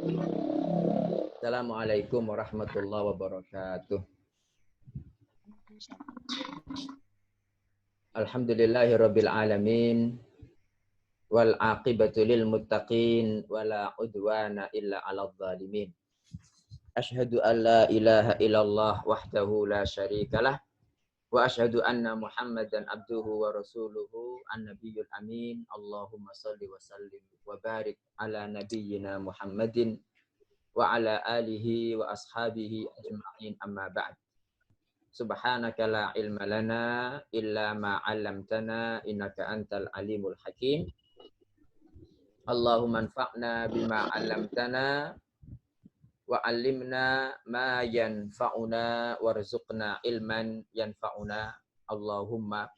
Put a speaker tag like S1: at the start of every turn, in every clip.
S1: Assalamualaikum warahmatullahi wabarakatuh. Alhamdulillahirabbil alamin wal aqibatu lil muttaqin wala udwana illa 'alal zalimin. Asyhadu an la ilaha illallah wahdahu la syarikalah wa asyhadu anna Muhammadan abduhu wa rasuluhu an-nabiyyul amin. Allahumma shalli wa sallim wa barik ala nabiyyina Muhammadin wa ala alihi wa ashabihi ajma'in amma ba'd. Subhanaka la ilma lana illa ma 'allamtana innaka antal alimul hakim. Allahumma anfa'na bima 'allamtana wa 'allimna ma yanfa'una warzuqna ilman yanfa'una. Allahumma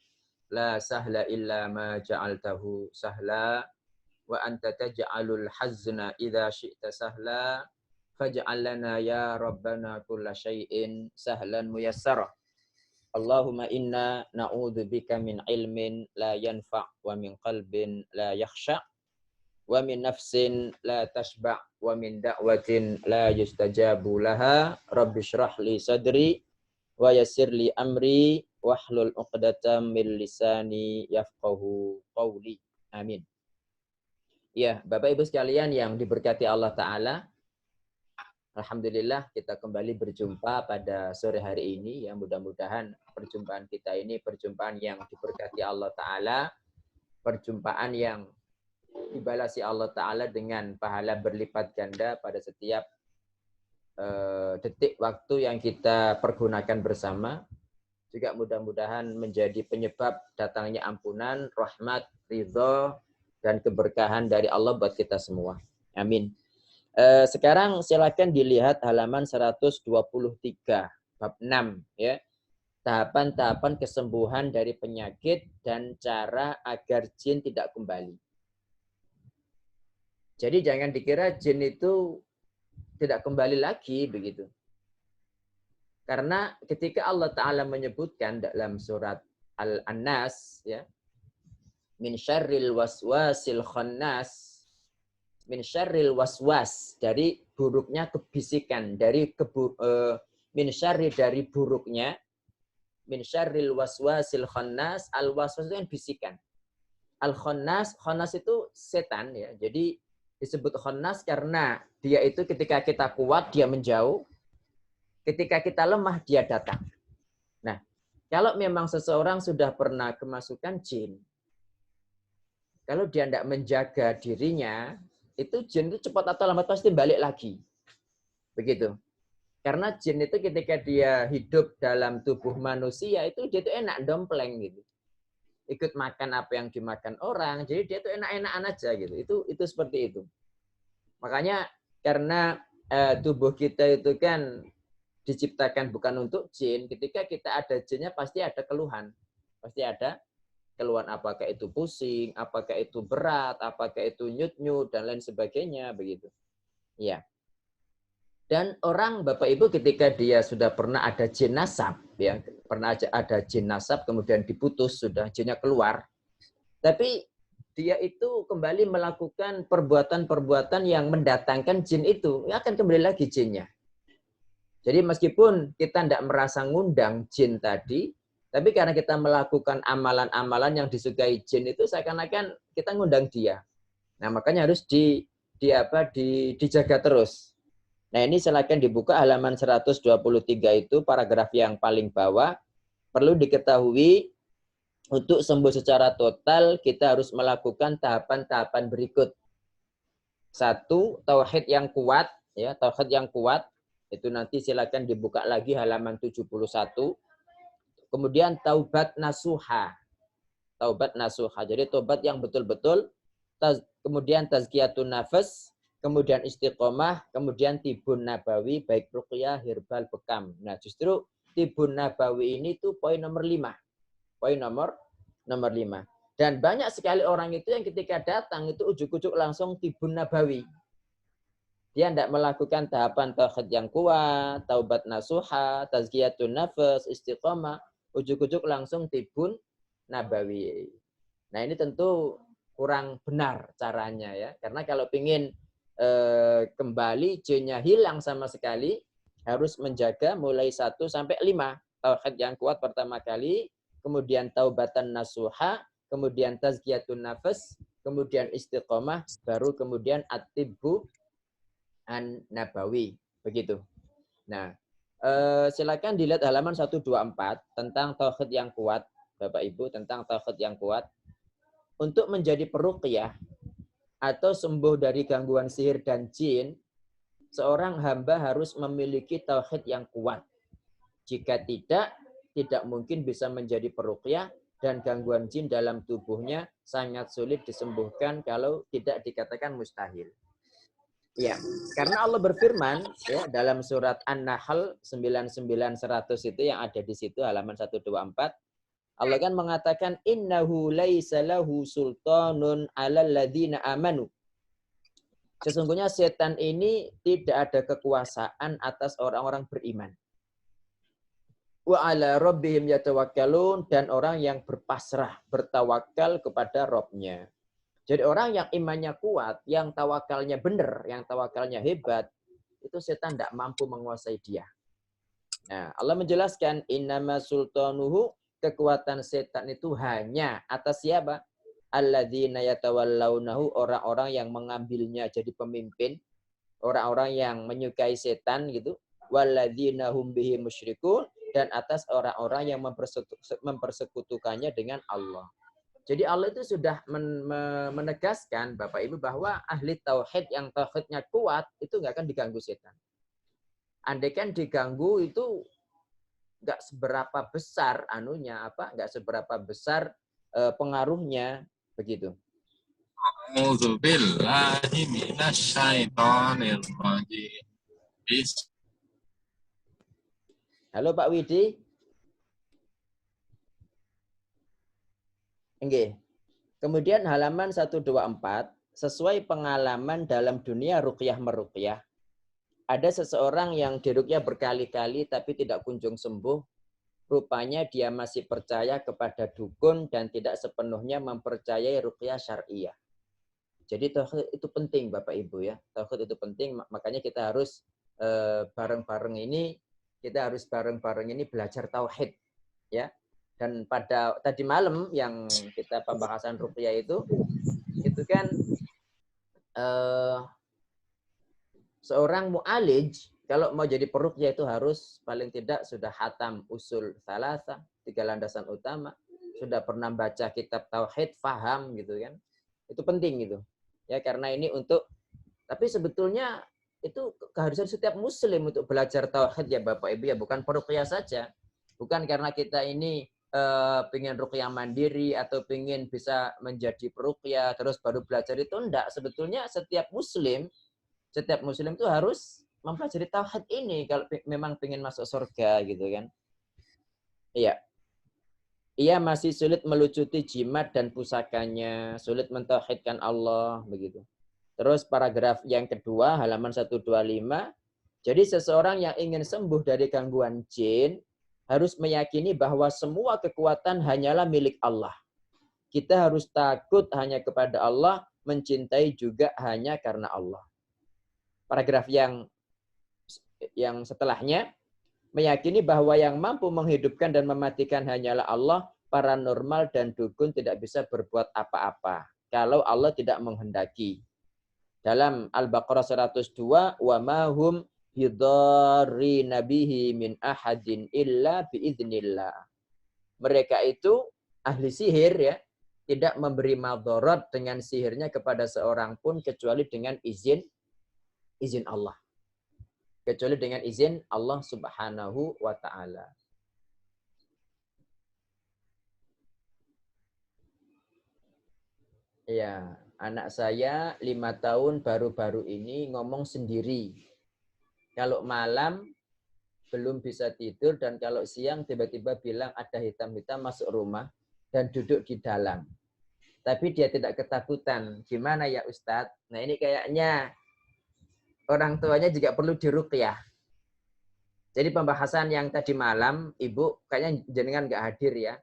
S1: la sahla illa ma ja'altahu sahla wa anta taj'alul hazna idza syi'ta sahla faj'al lana ya rabbana kulla syai'in sahlan muyassara. Allahumma inna na'udzubika min ilmin la yanfa' wa min qalbin la yakhsha' wa min nafsin la tashba' wa min da'watin la yustajabu laha. Rabbi shrah li sadri wa yassir li amri wahlul 'uqdatam min lisani yafqahu qawli. Amin. Ya, Bapak Ibu sekalian yang diberkati Allah Ta'ala, alhamdulillah kita kembali berjumpa pada sore hari ini. Ya, mudah-mudahan perjumpaan kita ini perjumpaan yang diberkati Allah Ta'ala, perjumpaan yang dibalasi Allah Ta'ala dengan pahala berlipat ganda pada setiap detik waktu yang kita pergunakan bersama. Juga mudah-mudahan menjadi penyebab datangnya ampunan, rahmat, ridho, dan keberkahan dari Allah buat kita semua. Amin. Sekarang silakan dilihat halaman 123 bab 6 ya. Tahapan-tahapan kesembuhan dari penyakit dan cara agar jin tidak kembali. Jadi jangan dikira jin itu tidak kembali lagi begitu. Karena ketika Allah Ta'ala menyebutkan dalam surat Al-Annas ya, min syarril waswasil khannas, min syarril waswas, dari buruknya kebisikan, dari min syarri, dari buruknya, min syarril waswasil khannas. Al waswas itu kan bisikan, al khannas, khannas itu setan ya. Jadi disebut khannas karena dia itu ketika kita kuat dia menjauh, ketika kita lemah dia datang. Nah, kalau memang seseorang sudah pernah kemasukan jin, kalau dia tidak menjaga dirinya, itu jin itu cepat atau lambat pasti balik lagi. Begitu. Karena jin itu ketika dia hidup dalam tubuh manusia, itu dia itu enak dompleng gitu. Ikut makan apa yang dimakan orang, jadi dia itu enak-enakan aja gitu. Itu seperti itu. Makanya karena tubuh kita itu kan diciptakan bukan untuk jin, ketika kita ada jinnya pasti ada keluhan. Pasti ada keluhan, apakah itu pusing, apakah itu berat, apakah itu nyut-nyut dan lain sebagainya begitu. Ya. Dan orang Bapak Ibu ketika dia sudah pernah ada jin nasab ya, pernah ada jin nasab kemudian diputus, sudah jinnya keluar. Tapi dia itu kembali melakukan perbuatan-perbuatan yang mendatangkan jin itu, ya akan kembali lagi jinnya. Jadi meskipun kita tidak merasa ngundang jin tadi, tapi karena kita melakukan amalan-amalan yang disukai jin itu seakan-akan kita ngundang dia. Nah, makanya harus dijaga terus. Nah, ini silakan dibuka halaman 123 itu paragraf yang paling bawah. Perlu diketahui untuk sembuh secara total kita harus melakukan tahapan-tahapan berikut. 1, tauhid yang kuat ya, tauhid yang kuat. Itu nanti silakan dibuka lagi halaman 71. Kemudian taubat nasuha. Taubat nasuha. Jadi taubat yang betul-betul. Kemudian tazkiyatun nafas. Kemudian istiqomah. Kemudian tibun nabawi. Baik ruqyah, herbal, bekam. Nah justru tibun nabawi ini tuh poin nomor 5. Poin nomor 5. Dan banyak sekali orang itu yang ketika datang itu ujuk-ujuk langsung tibun nabawi. Dia tidak melakukan tahapan tauhid yang kuat, taubat nasuha, tazkiyatun nafas, istiqomah, ujuk-ujuk langsung tibun nabawi. Nah ini tentu kurang benar caranya ya, karena kalau ingin kembali, jinnya hilang sama sekali, harus menjaga mulai 1 sampai 5. Tauhid yang kuat pertama kali, kemudian taubatan nasuha, kemudian tazkiyatun nafas, kemudian istiqomah, baru kemudian at-tibbu an-nabawi. Begitu. Nah, silakan dilihat halaman 124 tentang tauhid yang kuat, Bapak Ibu, tentang tauhid yang kuat. Untuk menjadi peruqyah atau sembuh dari gangguan sihir dan jin, seorang hamba harus memiliki tauhid yang kuat. Jika tidak mungkin bisa menjadi peruqyah dan gangguan jin dalam tubuhnya sangat sulit disembuhkan kalau tidak dikatakan mustahil. Ya, karena Allah berfirman ya dalam surat An-Nahl 99-100 itu yang ada di situ halaman 124. Allah kan mengatakan innahu laisa lahu sultanun 'alal ladzina amanu. Sesungguhnya setan ini tidak ada kekuasaan atas orang-orang beriman. Wa 'ala rabbihim yatawakkalun, dan orang yang berpasrah, bertawakal kepada Rabb-nya. Jadi orang yang imannya kuat, yang tawakalnya benar, yang tawakalnya hebat, itu setan tidak mampu menguasai dia. Nah, Allah menjelaskan innama sultanuhu, kekuatan setan itu hanya atas siapa? Alladzina yatawallawnahu, orang-orang yang mengambilnya jadi pemimpin, orang-orang yang menyukai setan gitu. Walladzina hum bihi musyrikun, dan atas orang-orang yang mempersekutukannya dengan Allah. Jadi Allah itu sudah menegaskan Bapak Ibu bahwa ahli tauhid yang tauhidnya kuat itu nggak akan diganggu setan. Andai kan diganggu itu nggak seberapa besar nggak seberapa besar pengaruhnya begitu.
S2: A'udzu billahi minasyaitonir rajim.
S1: Halo Pak Widi. Nggih. Kemudian halaman 124, sesuai pengalaman dalam dunia ruqyah meruqyah, ada seseorang yang diruqyah berkali-kali tapi tidak kunjung sembuh. Rupanya dia masih percaya kepada dukun dan tidak sepenuhnya mempercayai ruqyah syariah. Jadi tauhid itu penting Bapak Ibu ya. Tauhid itu penting, makanya kita harus bareng-bareng ini belajar tauhid ya. Dan pada tadi malam yang kita pembahasan ruqyah itu kan seorang mu'alij kalau mau jadi peruqyah itu harus paling tidak sudah hatam usul tsalatsa, 3 landasan utama, sudah pernah baca kitab tauhid, faham gitu kan. Itu penting gitu. Ya karena ini tapi sebetulnya itu keharusan setiap muslim untuk belajar tauhid ya Bapak Ibu ya, bukan peruqyah saja. Bukan karena kita ini pengen ruqyah mandiri atau pengen bisa menjadi peruqyah terus baru belajar itu enggak. Sebetulnya setiap muslim itu harus mempelajari tauhid ini kalau memang pengen masuk surga gitu kan. Iya. Ia masih sulit melucuti jimat dan pusakanya, sulit mentauhidkan Allah begitu. Terus paragraf yang kedua halaman 125. Jadi seseorang yang ingin sembuh dari gangguan jin harus meyakini bahwa semua kekuatan hanyalah milik Allah. Kita harus takut hanya kepada Allah, mencintai juga hanya karena Allah. Paragraf yang setelahnya, meyakini bahwa yang mampu menghidupkan dan mematikan hanyalah Allah, paranormal dan dukun tidak bisa berbuat apa-apa kalau Allah tidak menghendaki. Dalam Al-Baqarah 102, wa ma hum bidarrina bihi min ahadin illa biiznillah. Mereka itu ahli sihir ya, tidak memberi madarat dengan sihirnya kepada seorang pun kecuali dengan izin Allah. Kecuali dengan izin Allah Subhanahu wa taala. Ya, anak saya 5 tahun baru-baru ini ngomong sendiri. Kalau malam belum bisa tidur dan kalau siang tiba-tiba bilang ada hitam-hitam masuk rumah dan duduk di dalam. Tapi dia tidak ketakutan. Gimana ya Ustadz? Nah ini kayaknya orang tuanya juga perlu diruqyah. Jadi pembahasan yang tadi malam, Ibu kayaknya jenengan nggak hadir ya.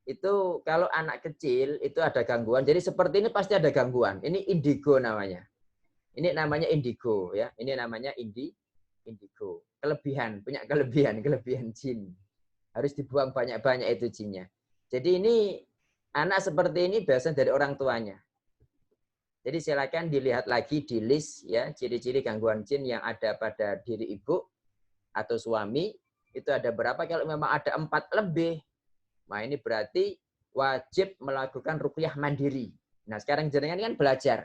S1: Itu kalau anak kecil itu ada gangguan. Jadi seperti ini pasti ada gangguan. Ini indigo namanya. Ini namanya indigo ya. Ini namanya indigo. Kelebihan, punya kelebihan jin. Harus dibuang banyak-banyak itu jinnya. Jadi ini anak seperti ini biasanya dari orang tuanya. Jadi silakan dilihat lagi di list ya ciri-ciri gangguan jin yang ada pada diri ibu atau suami. Itu ada berapa? Kalau memang ada 4 lebih, nah ini berarti wajib melakukan ruqyah mandiri. Nah sekarang jenengan kan belajar.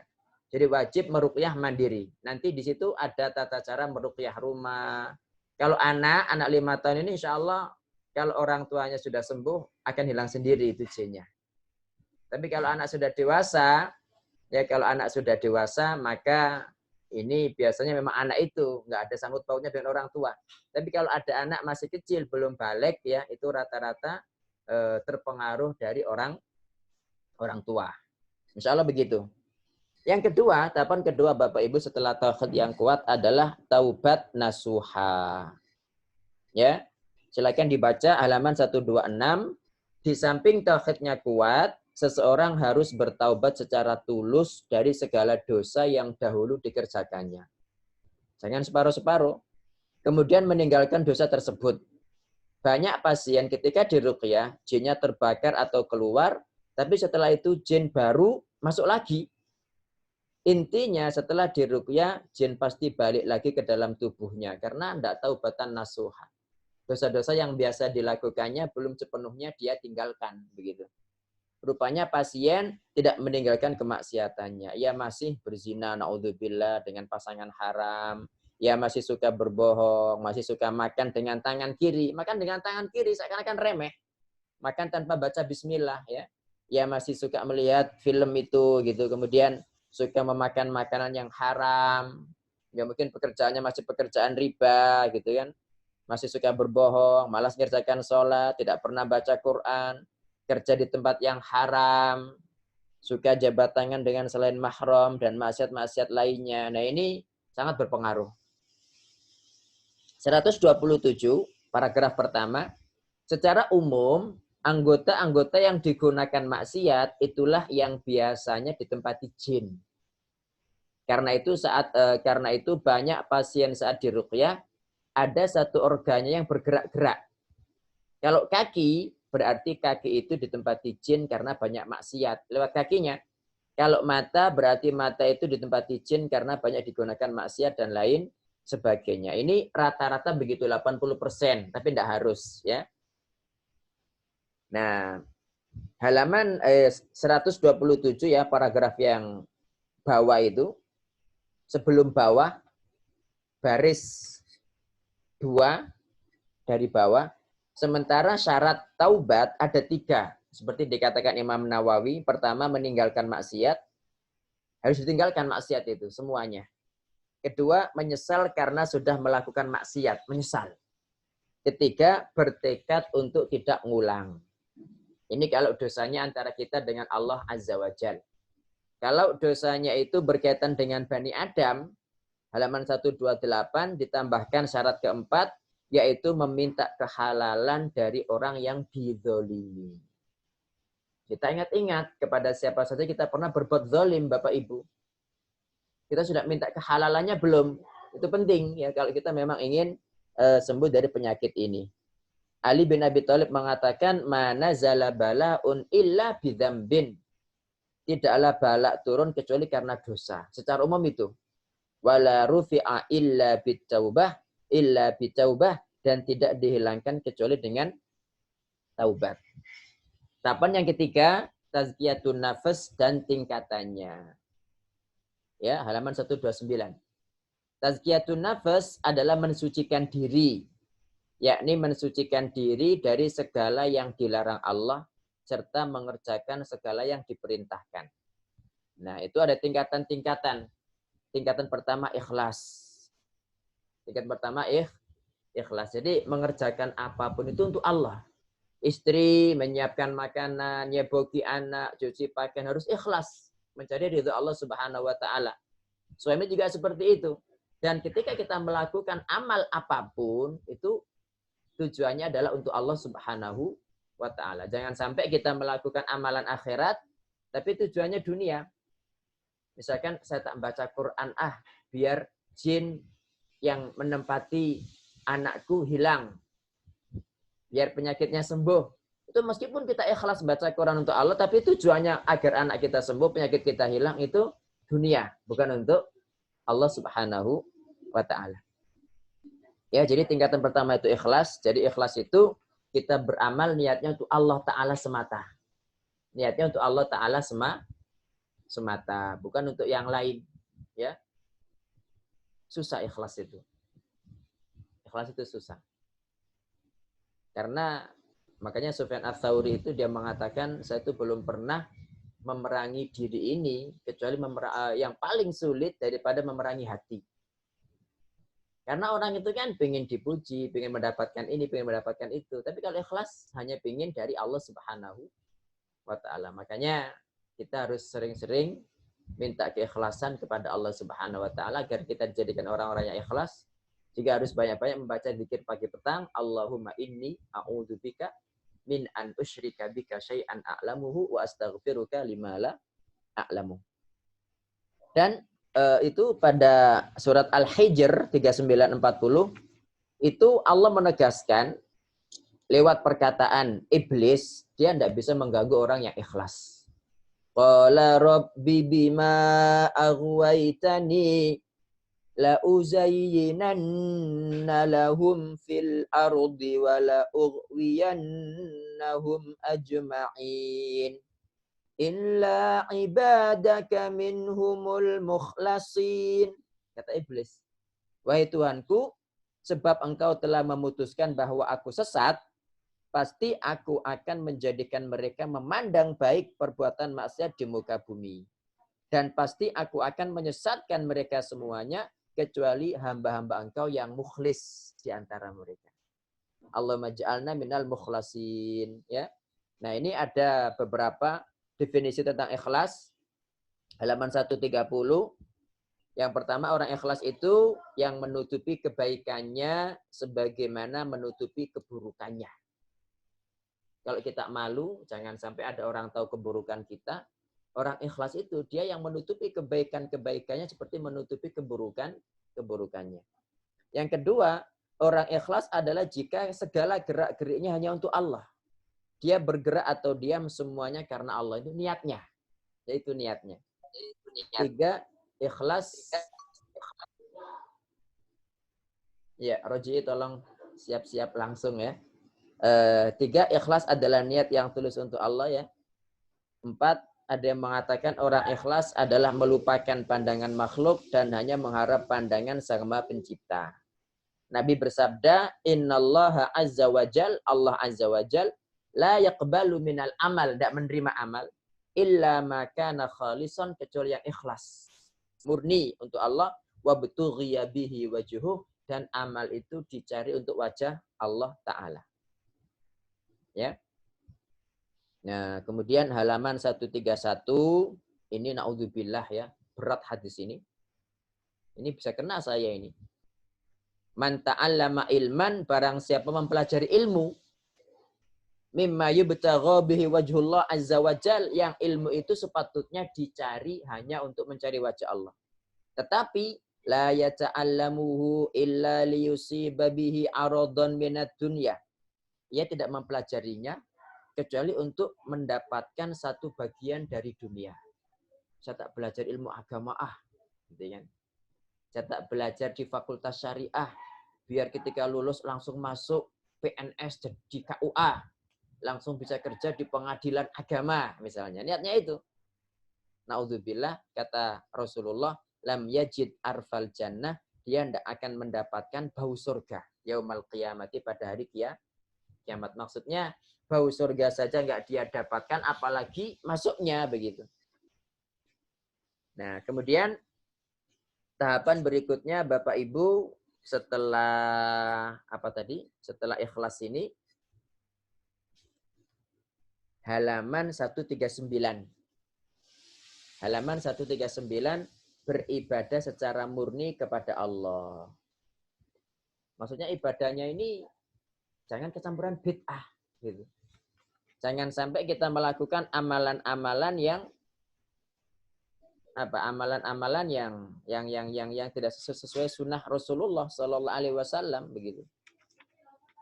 S1: Jadi wajib meruqyah mandiri. Nanti di situ ada tata cara meruqyah rumah. Kalau anak 5 tahun ini insya Allah kalau orang tuanya sudah sembuh akan hilang sendiri itu jinnya. Tapi kalau anak sudah dewasa, ya kalau anak sudah dewasa maka ini biasanya memang anak itu nggak ada sangkut pautnya dengan orang tua. Tapi kalau ada anak masih kecil belum balik ya itu rata-rata terpengaruh dari orang tua. Insya Allah begitu. Yang kedua, tahapan kedua Bapak Ibu setelah tauhid yang kuat adalah taubat nasuha. Ya, silakan dibaca halaman 126. Di samping tauhidnya kuat, seseorang harus bertaubat secara tulus dari segala dosa yang dahulu dikerjakannya. Jangan separuh-separuh. Kemudian meninggalkan dosa tersebut. Banyak pasien ketika diruqyah, jinnya terbakar atau keluar, tapi setelah itu jin baru masuk lagi. Intinya setelah diruqyah, jin pasti balik lagi ke dalam tubuhnya karena tidak taubatan nasuha. Dosa-dosa yang biasa dilakukannya belum sepenuhnya dia tinggalkan, begitu. Rupanya pasien tidak meninggalkan kemaksiatannya. Ia masih berzina, naudzubillah, dengan pasangan haram. Ia masih suka berbohong, masih suka makan dengan tangan kiri. Makan dengan tangan kiri seakan-akan remeh. Makan tanpa baca bismillah, ya. Ia masih suka melihat film itu, gitu. Kemudian suka memakan makanan yang haram. Ya mungkin pekerjaannya masih pekerjaan riba, gitu kan. Masih suka berbohong, malas ngerjakan sholat, tidak pernah baca Quran, kerja di tempat yang haram, suka jabat tangan dengan selain mahram, dan maksiat-maksiat lainnya. Nah ini sangat berpengaruh. 127, paragraf pertama, secara umum, anggota-anggota yang digunakan maksiat itulah yang biasanya ditempati jin. Karena itu banyak pasien saat diruqyah ada satu organnya yang bergerak-gerak. Kalau kaki, berarti kaki itu ditempati jin karena banyak maksiat lewat kakinya. Kalau mata, berarti mata itu ditempati jin karena banyak digunakan maksiat dan lain sebagainya. Ini rata-rata begitu 80%, tapi tidak harus ya. Nah, halaman 127 ya, paragraf yang bawah itu, sebelum bawah, baris 2 dari bawah, sementara syarat taubat ada 3. Seperti dikatakan Imam Nawawi, pertama meninggalkan maksiat, harus ditinggalkan maksiat itu semuanya. Kedua, menyesal karena sudah melakukan maksiat, menyesal. Ketiga, bertekad untuk tidak ngulang. Ini kalau dosanya antara kita dengan Allah Azza wa Jal. Kalau dosanya itu berkaitan dengan Bani Adam, halaman 128 ditambahkan syarat keempat, yaitu meminta kehalalan dari orang yang dizolimi. Kita ingat-ingat kepada siapa saja kita pernah berbuat zalim, Bapak Ibu. Kita sudah minta kehalalannya belum? Itu penting ya kalau kita memang ingin sembuh dari penyakit ini. Ali bin Abi Thalib mengatakan, "Mana zala bala'un illa bidzambin." Tidaklah bala turun kecuali karena dosa. Secara umum itu. Wala rufi'a illa bitaubah, dan tidak dihilangkan kecuali dengan taubat. Tahapan yang ketiga, tazkiyatun nafas dan tingkatannya. Ya, halaman 129. Tazkiyatun nafas adalah mensucikan diri, yakni mensucikan diri dari segala yang dilarang Allah serta mengerjakan segala yang diperintahkan. Nah, itu ada tingkatan-tingkatan. Tingkatan pertama ikhlas. Tingkatan pertama ikhlas. Jadi mengerjakan apapun itu untuk Allah. Istri menyiapkan makanan, nyeboki anak, cuci pakaian harus ikhlas, mencari ridha Allah Subhanahu wa taala. Suami juga seperti itu. Dan ketika kita melakukan amal apapun itu tujuannya adalah untuk Allah Subhanahu wa taala. Jangan sampai kita melakukan amalan akhirat tapi tujuannya dunia. Misalkan saya tak baca Quran biar jin yang menempati anakku hilang. Biar penyakitnya sembuh. Itu meskipun kita ikhlas baca Quran untuk Allah, tapi tujuannya agar anak kita sembuh, penyakit kita hilang, itu dunia. Bukan untuk Allah subhanahu wa ta'ala. Ya, jadi tingkatan pertama itu ikhlas. Jadi ikhlas itu kita beramal niatnya untuk Allah ta'ala semata. Niatnya untuk Allah ta'ala semata. Bukan untuk yang lain. Ya, susah ikhlas itu. Ikhlas itu susah. Karena makanya Sufyan Ats-Tsauri itu dia mengatakan, saya itu belum pernah memerangi diri ini kecuali yang paling sulit daripada memerangi hati. Karena orang itu kan pengen dipuji, pengen mendapatkan ini, pengen mendapatkan itu. Tapi kalau ikhlas hanya pengen dari Allah Subhanahu wa ta'ala. Makanya kita harus sering-sering minta keikhlasan kepada Allah Subhanahu wa ta'ala agar kita dijadikan orang-orang yang ikhlas. Juga harus banyak-banyak membaca zikir pagi petang. Allahumma inni a'udzubika min an usyrika bika syai'an a'lamuhu wa astaghfiruka lima la a'lamu. Dan itu pada surat Al-Hijr 3940 itu Allah menegaskan lewat perkataan iblis, dia tidak bisa mengganggu orang yang ikhlas. Qala rabbi bima aghwaytani la uzayyinanna lahum fil ardi wa la ughwiyannahum ajma'in illa ibadaka minhumul mukhlasin. Kata iblis, wahai Tuhanku, sebab engkau telah memutuskan bahwa aku sesat, pasti aku akan menjadikan mereka memandang baik perbuatan maksiat di muka bumi. Dan pasti aku akan menyesatkan mereka semuanya kecuali hamba-hamba engkau yang mukhlis di antara mereka. Allahumma ja'alna minal mukhlasin. Ya. Nah, ini ada beberapa definisi tentang ikhlas. Halaman 130. Yang pertama, orang ikhlas itu yang menutupi kebaikannya sebagaimana menutupi keburukannya. Kalau kita malu, jangan sampai ada orang tahu keburukan kita. Orang ikhlas itu dia yang menutupi kebaikan-kebaikannya seperti menutupi keburukannya. Yang kedua, orang ikhlas adalah jika segala gerak-geriknya hanya untuk Allah. Dia bergerak atau diam semuanya karena Allah. Itu niatnya. Yaitu niatnya. 3, ikhlas. Ya, Roji tolong siap-siap langsung ya. 3, ikhlas adalah niat yang tulus untuk Allah ya. 4, ada yang mengatakan orang ikhlas adalah melupakan pandangan makhluk dan hanya mengharap pandangan Sang Maha Pencipta. Nabi bersabda, "Innallaha azza wajal, Allah azza wajal, la yaqbalu minal amal, tidak menerima amal, illa ma kana khalisan, kecuali yang ikhlas. Murni untuk Allah, wa butughiya bihi wajhuh, dan amal itu dicari untuk wajah Allah Ta'ala." Ya. Nah, kemudian halaman 131, ini naudzubillah ya, berat hadis ini. Ini bisa kena saya ini. Man ta'allama ilman, barang siapa mempelajari ilmu, mimma yubtagha bihi wajhullah azza wajal, yang ilmu itu sepatutnya dicari hanya untuk mencari wajah Allah. Tetapi la yata'allamuhu illa liyusiba bihi aradan minad dunya. Ia tidak mempelajarinya kecuali untuk mendapatkan satu bagian dari dunia. Saya tak belajar ilmu agama gitu kan. Saya tak belajar di fakultas syariah biar ketika lulus langsung masuk PNS di KUA, langsung bisa kerja di pengadilan agama misalnya. Niatnya itu. Naudzubillah, kata Rasulullah, lam yajid arfal jannah, dia tidak akan mendapatkan bau surga yaumal qiyamati, pada hari kiamat. Maksudnya bau surga saja nggak dia dapatkan, apalagi masuknya begitu. Nah, kemudian tahapan berikutnya Bapak Ibu, setelah apa tadi? Setelah ikhlas ini, halaman 139. Halaman 139, beribadah secara murni kepada Allah. Maksudnya ibadahnya ini jangan kecampuran bid'ah gitu. Jangan sampai kita melakukan amalan-amalan yang apa amalan-amalan yang tidak sesuai sunnah Rasulullah Shallallahu Alaihi Wasallam begitu.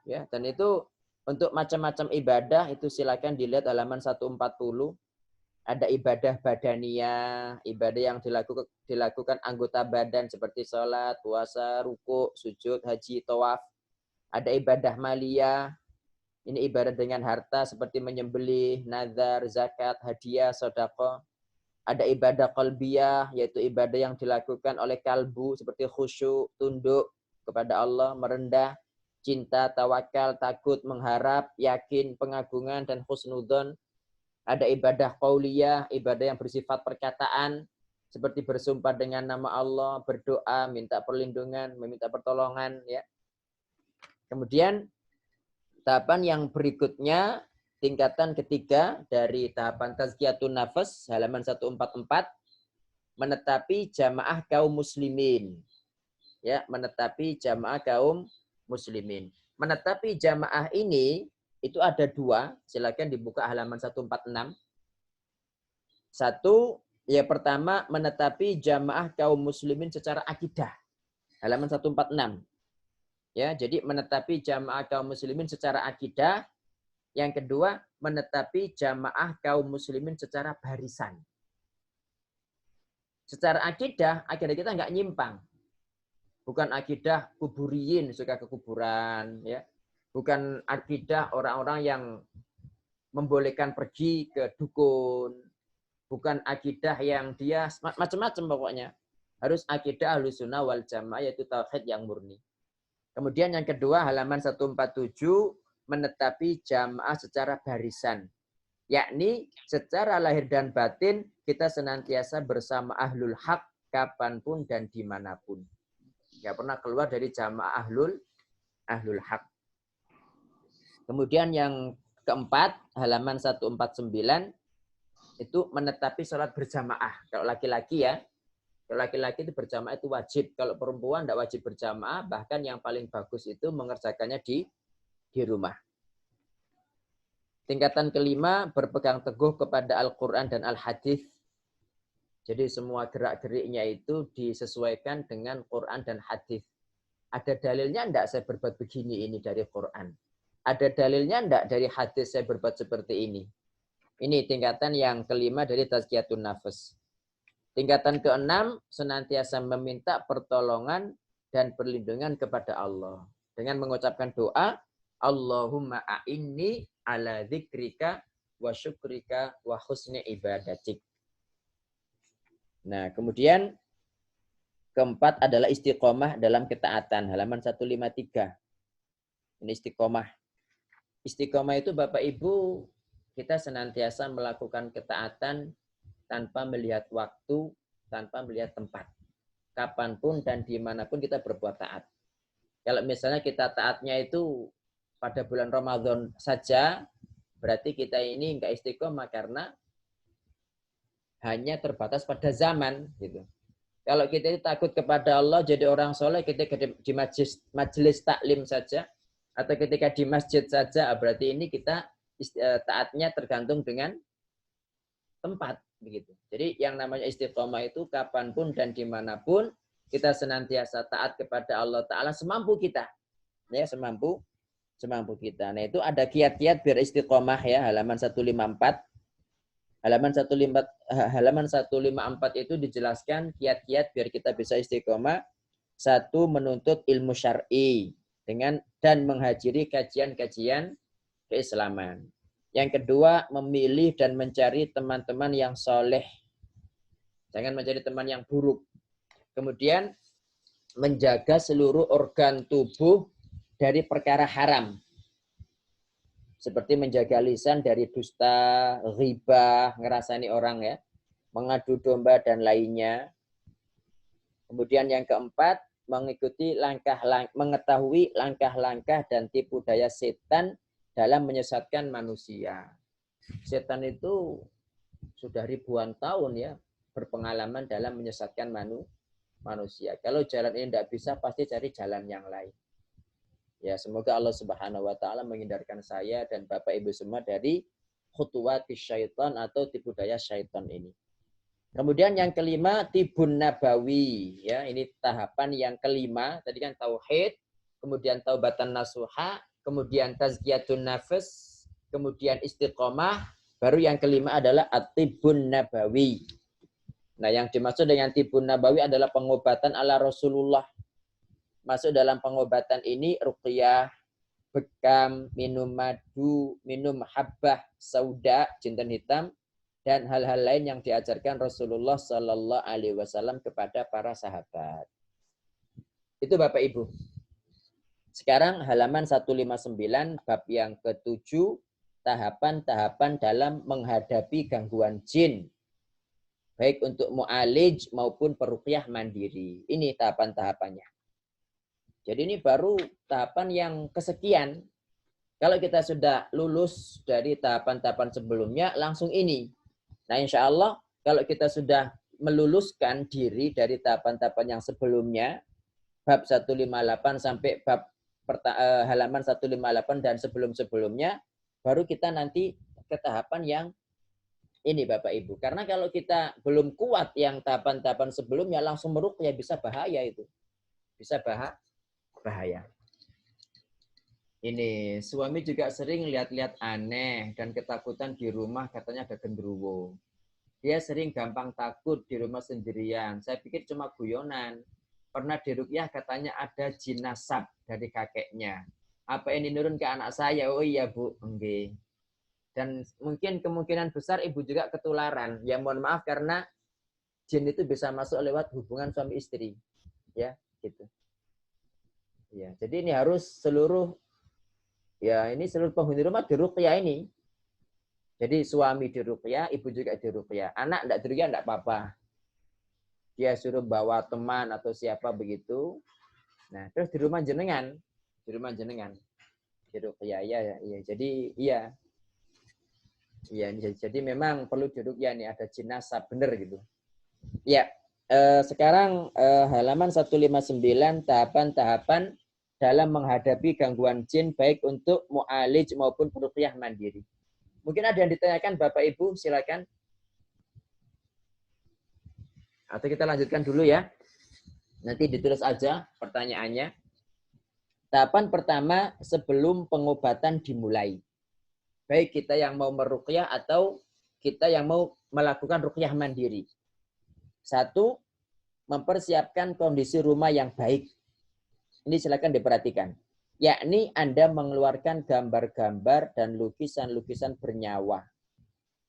S1: Ya, dan itu untuk macam-macam ibadah itu silakan dilihat halaman 140. Ada ibadah badaniyah, ibadah yang dilakukan anggota badan seperti sholat, puasa, ruku, sujud, haji, tawaf. Ada ibadah maliyah, ini ibadah dengan harta seperti menyembelih, nazar, zakat, hadiah, sedekah. Ada ibadah qalbiyah, yaitu ibadah yang dilakukan oleh kalbu seperti khusyuk, tunduk kepada Allah, merendah, cinta, tawakal, takut, mengharap, yakin, pengagungan, dan husnudzon. Ada ibadah qauliyah, ibadah yang bersifat perkataan, seperti bersumpah dengan nama Allah, berdoa, minta perlindungan, meminta pertolongan. Ya. Kemudian tahapan yang berikutnya, tingkatan ketiga dari tahapan tazkiyatun nafas, halaman 144, menetapi jamaah kaum muslimin. Ya, menetapi jamaah kaum muslimin. Menetapi jamaah ini, itu ada dua, silakan dibuka halaman 146. Satu, ya pertama, menetapi jamaah kaum muslimin secara akidah. Halaman 146. Ya, jadi menetapi jamaah kaum muslimin secara akidah. Yang kedua, menetapi jamaah kaum muslimin secara barisan. Secara akidah kita nggak nyimpang. Bukan akidah kuburiyin, suka ke kuburan. Ya. Bukan akidah orang-orang yang membolehkan pergi ke dukun. Bukan akidah yang dia macam-macam pokoknya. Harus akidah Ahlussunnah wal Jamaah, yaitu tauhid yang murni. Kemudian yang kedua, halaman 147, menetapi jamaah secara barisan. Yakni secara lahir dan batin kita senantiasa bersama ahlul haq kapanpun dan dimanapun. Nggak pernah keluar dari jamaah ahlul haq. Kemudian yang keempat, halaman 149, itu menetapi sholat berjamaah. Kalau laki-laki ya, kalau laki-laki itu berjamaah itu wajib. Kalau perempuan tidak wajib berjamaah, bahkan yang paling bagus itu mengerjakannya di rumah. Tingkatan kelima, berpegang teguh kepada Al-Quran dan Al-Hadis. Jadi semua gerak-geriknya itu disesuaikan dengan Quran dan Hadis. Ada dalilnya enggak saya berbuat begini ini dari Quran? Ada dalilnya enggak dari hadis saya berbuat seperti ini? Ini tingkatan yang kelima dari tazkiyatun nafas. Tingkatan keenam, senantiasa meminta pertolongan dan perlindungan kepada Allah. Dengan mengucapkan doa, Allahumma a'inni ala dzikrika wa syukrika wa husni ibadatik. Nah, kemudian keempat adalah istiqomah dalam ketaatan. Halaman 153. Ini istiqomah. Istiqomah itu Bapak Ibu, kita senantiasa melakukan ketaatan tanpa melihat waktu, tanpa melihat tempat. Kapanpun dan dimanapun kita berbuat taat. Kalau misalnya kita taatnya itu pada bulan Ramadan saja, berarti kita ini enggak istiqomah karena hanya terbatas pada zaman. Gitu. Kalau kita itu takut kepada Allah, jadi orang soleh, kita di majelis taklim saja, atau ketika di masjid saja, berarti ini kita taatnya tergantung dengan tempat. Begitu. Jadi yang namanya istiqomah itu kapanpun dan dimanapun kita senantiasa taat kepada Allah Ta'ala semampu kita. Ya, semampu kita. Nah itu ada kiat-kiat biar istiqomah ya, halaman 154. Halaman 154 itu dijelaskan kiat-kiat biar kita bisa istiqomah. Satu, menuntut ilmu syar'i dan menghadiri kajian-kajian keislaman. Yang kedua, memilih dan mencari teman-teman yang soleh. Jangan mencari teman yang buruk. Kemudian, menjaga seluruh organ tubuh dari perkara haram. Seperti menjaga lisan dari dusta, ghibah, ngerasani orang ya, mengadu domba dan lainnya. Kemudian yang keempat, mengetahui langkah-langkah dan tipu daya setan dalam menyesatkan manusia. Setan itu sudah ribuan tahun ya berpengalaman dalam menyesatkan manusia. Kalau jalan ini tidak bisa, pasti cari jalan yang lain. Ya, semoga Allah Subhanahu wa taala menghindarkan saya dan Bapak Ibu semua dari khutuwati syaitan atau tipu daya syaitan ini. Kemudian yang kelima tibun nabawi, ya ini tahapan yang kelima. Tadi kan tauhid, kemudian taubatan nasuha, kemudian tazkiyatun nafs, kemudian istiqomah, baru yang kelima adalah at-tibun nabawi. Nah, yang dimaksud dengan tibun nabawi adalah pengobatan ala Rasulullah. Masuk dalam pengobatan ini ruqyah, bekam, minum madu, minum habbah sauda, jinten hitam, dan hal-hal lain yang diajarkan Rasulullah Shallallahu Alaihi Wasallam kepada para sahabat. Itu Bapak Ibu. Sekarang halaman 159 bab yang ke-7, tahapan-tahapan dalam menghadapi gangguan jin. Baik untuk mu'alij maupun peruqyah mandiri. Ini tahapan-tahapannya. Jadi ini baru tahapan yang kesekian. Kalau kita sudah lulus dari tahapan-tahapan sebelumnya, langsung ini. Nah, insya Allah kalau kita sudah meluluskan diri dari tahapan-tahapan yang sebelumnya, bab 158 sampai bab halaman 158 dan sebelum-sebelumnya, baru kita nanti ke tahapan yang ini Bapak Ibu. Karena kalau kita belum kuat yang tahapan-tahapan sebelumnya, langsung meruqyah bisa bahaya itu. Bisa bahaya. Ini suami juga sering lihat-lihat aneh dan ketakutan di rumah, katanya ada genderuwo. Dia sering gampang takut di rumah sendirian. Saya pikir cuma guyonan. Pernah diruqyah katanya ada jin nasab dari kakeknya. Apa ini nurun ke anak saya? Oh iya Bu, enggak. Dan mungkin kemungkinan besar ibu juga ketularan. Ya mohon maaf karena jin itu bisa masuk lewat hubungan suami istri. Ya, gitu. Ya, jadi ini harus seluruh penghuni rumah diruqyah ini. Jadi suami diruqyah, ibu juga diruqyah. Anak enggak diruqyah enggak apa-apa. Dia suruh bawa teman atau siapa begitu. Nah, terus di rumah jenengan diruqyah ya. Jadi iya. Iya, jadi memang perlu diruqyah nih, ada jin nasab bener gitu. Ya, sekarang halaman 159 tahapan-tahapan dalam menghadapi gangguan jin baik untuk mu'alij maupun peruqyah mandiri. Mungkin ada yang ditanyakan Bapak Ibu, silakan. Atau kita lanjutkan dulu ya. Nanti ditulis aja pertanyaannya. Tahapan pertama sebelum pengobatan dimulai. Baik kita yang mau meruqyah atau kita yang mau melakukan ruqyah mandiri. 1, mempersiapkan kondisi rumah yang baik. Ini silakan diperhatikan. Yakni Anda mengeluarkan gambar-gambar dan lukisan-lukisan bernyawa.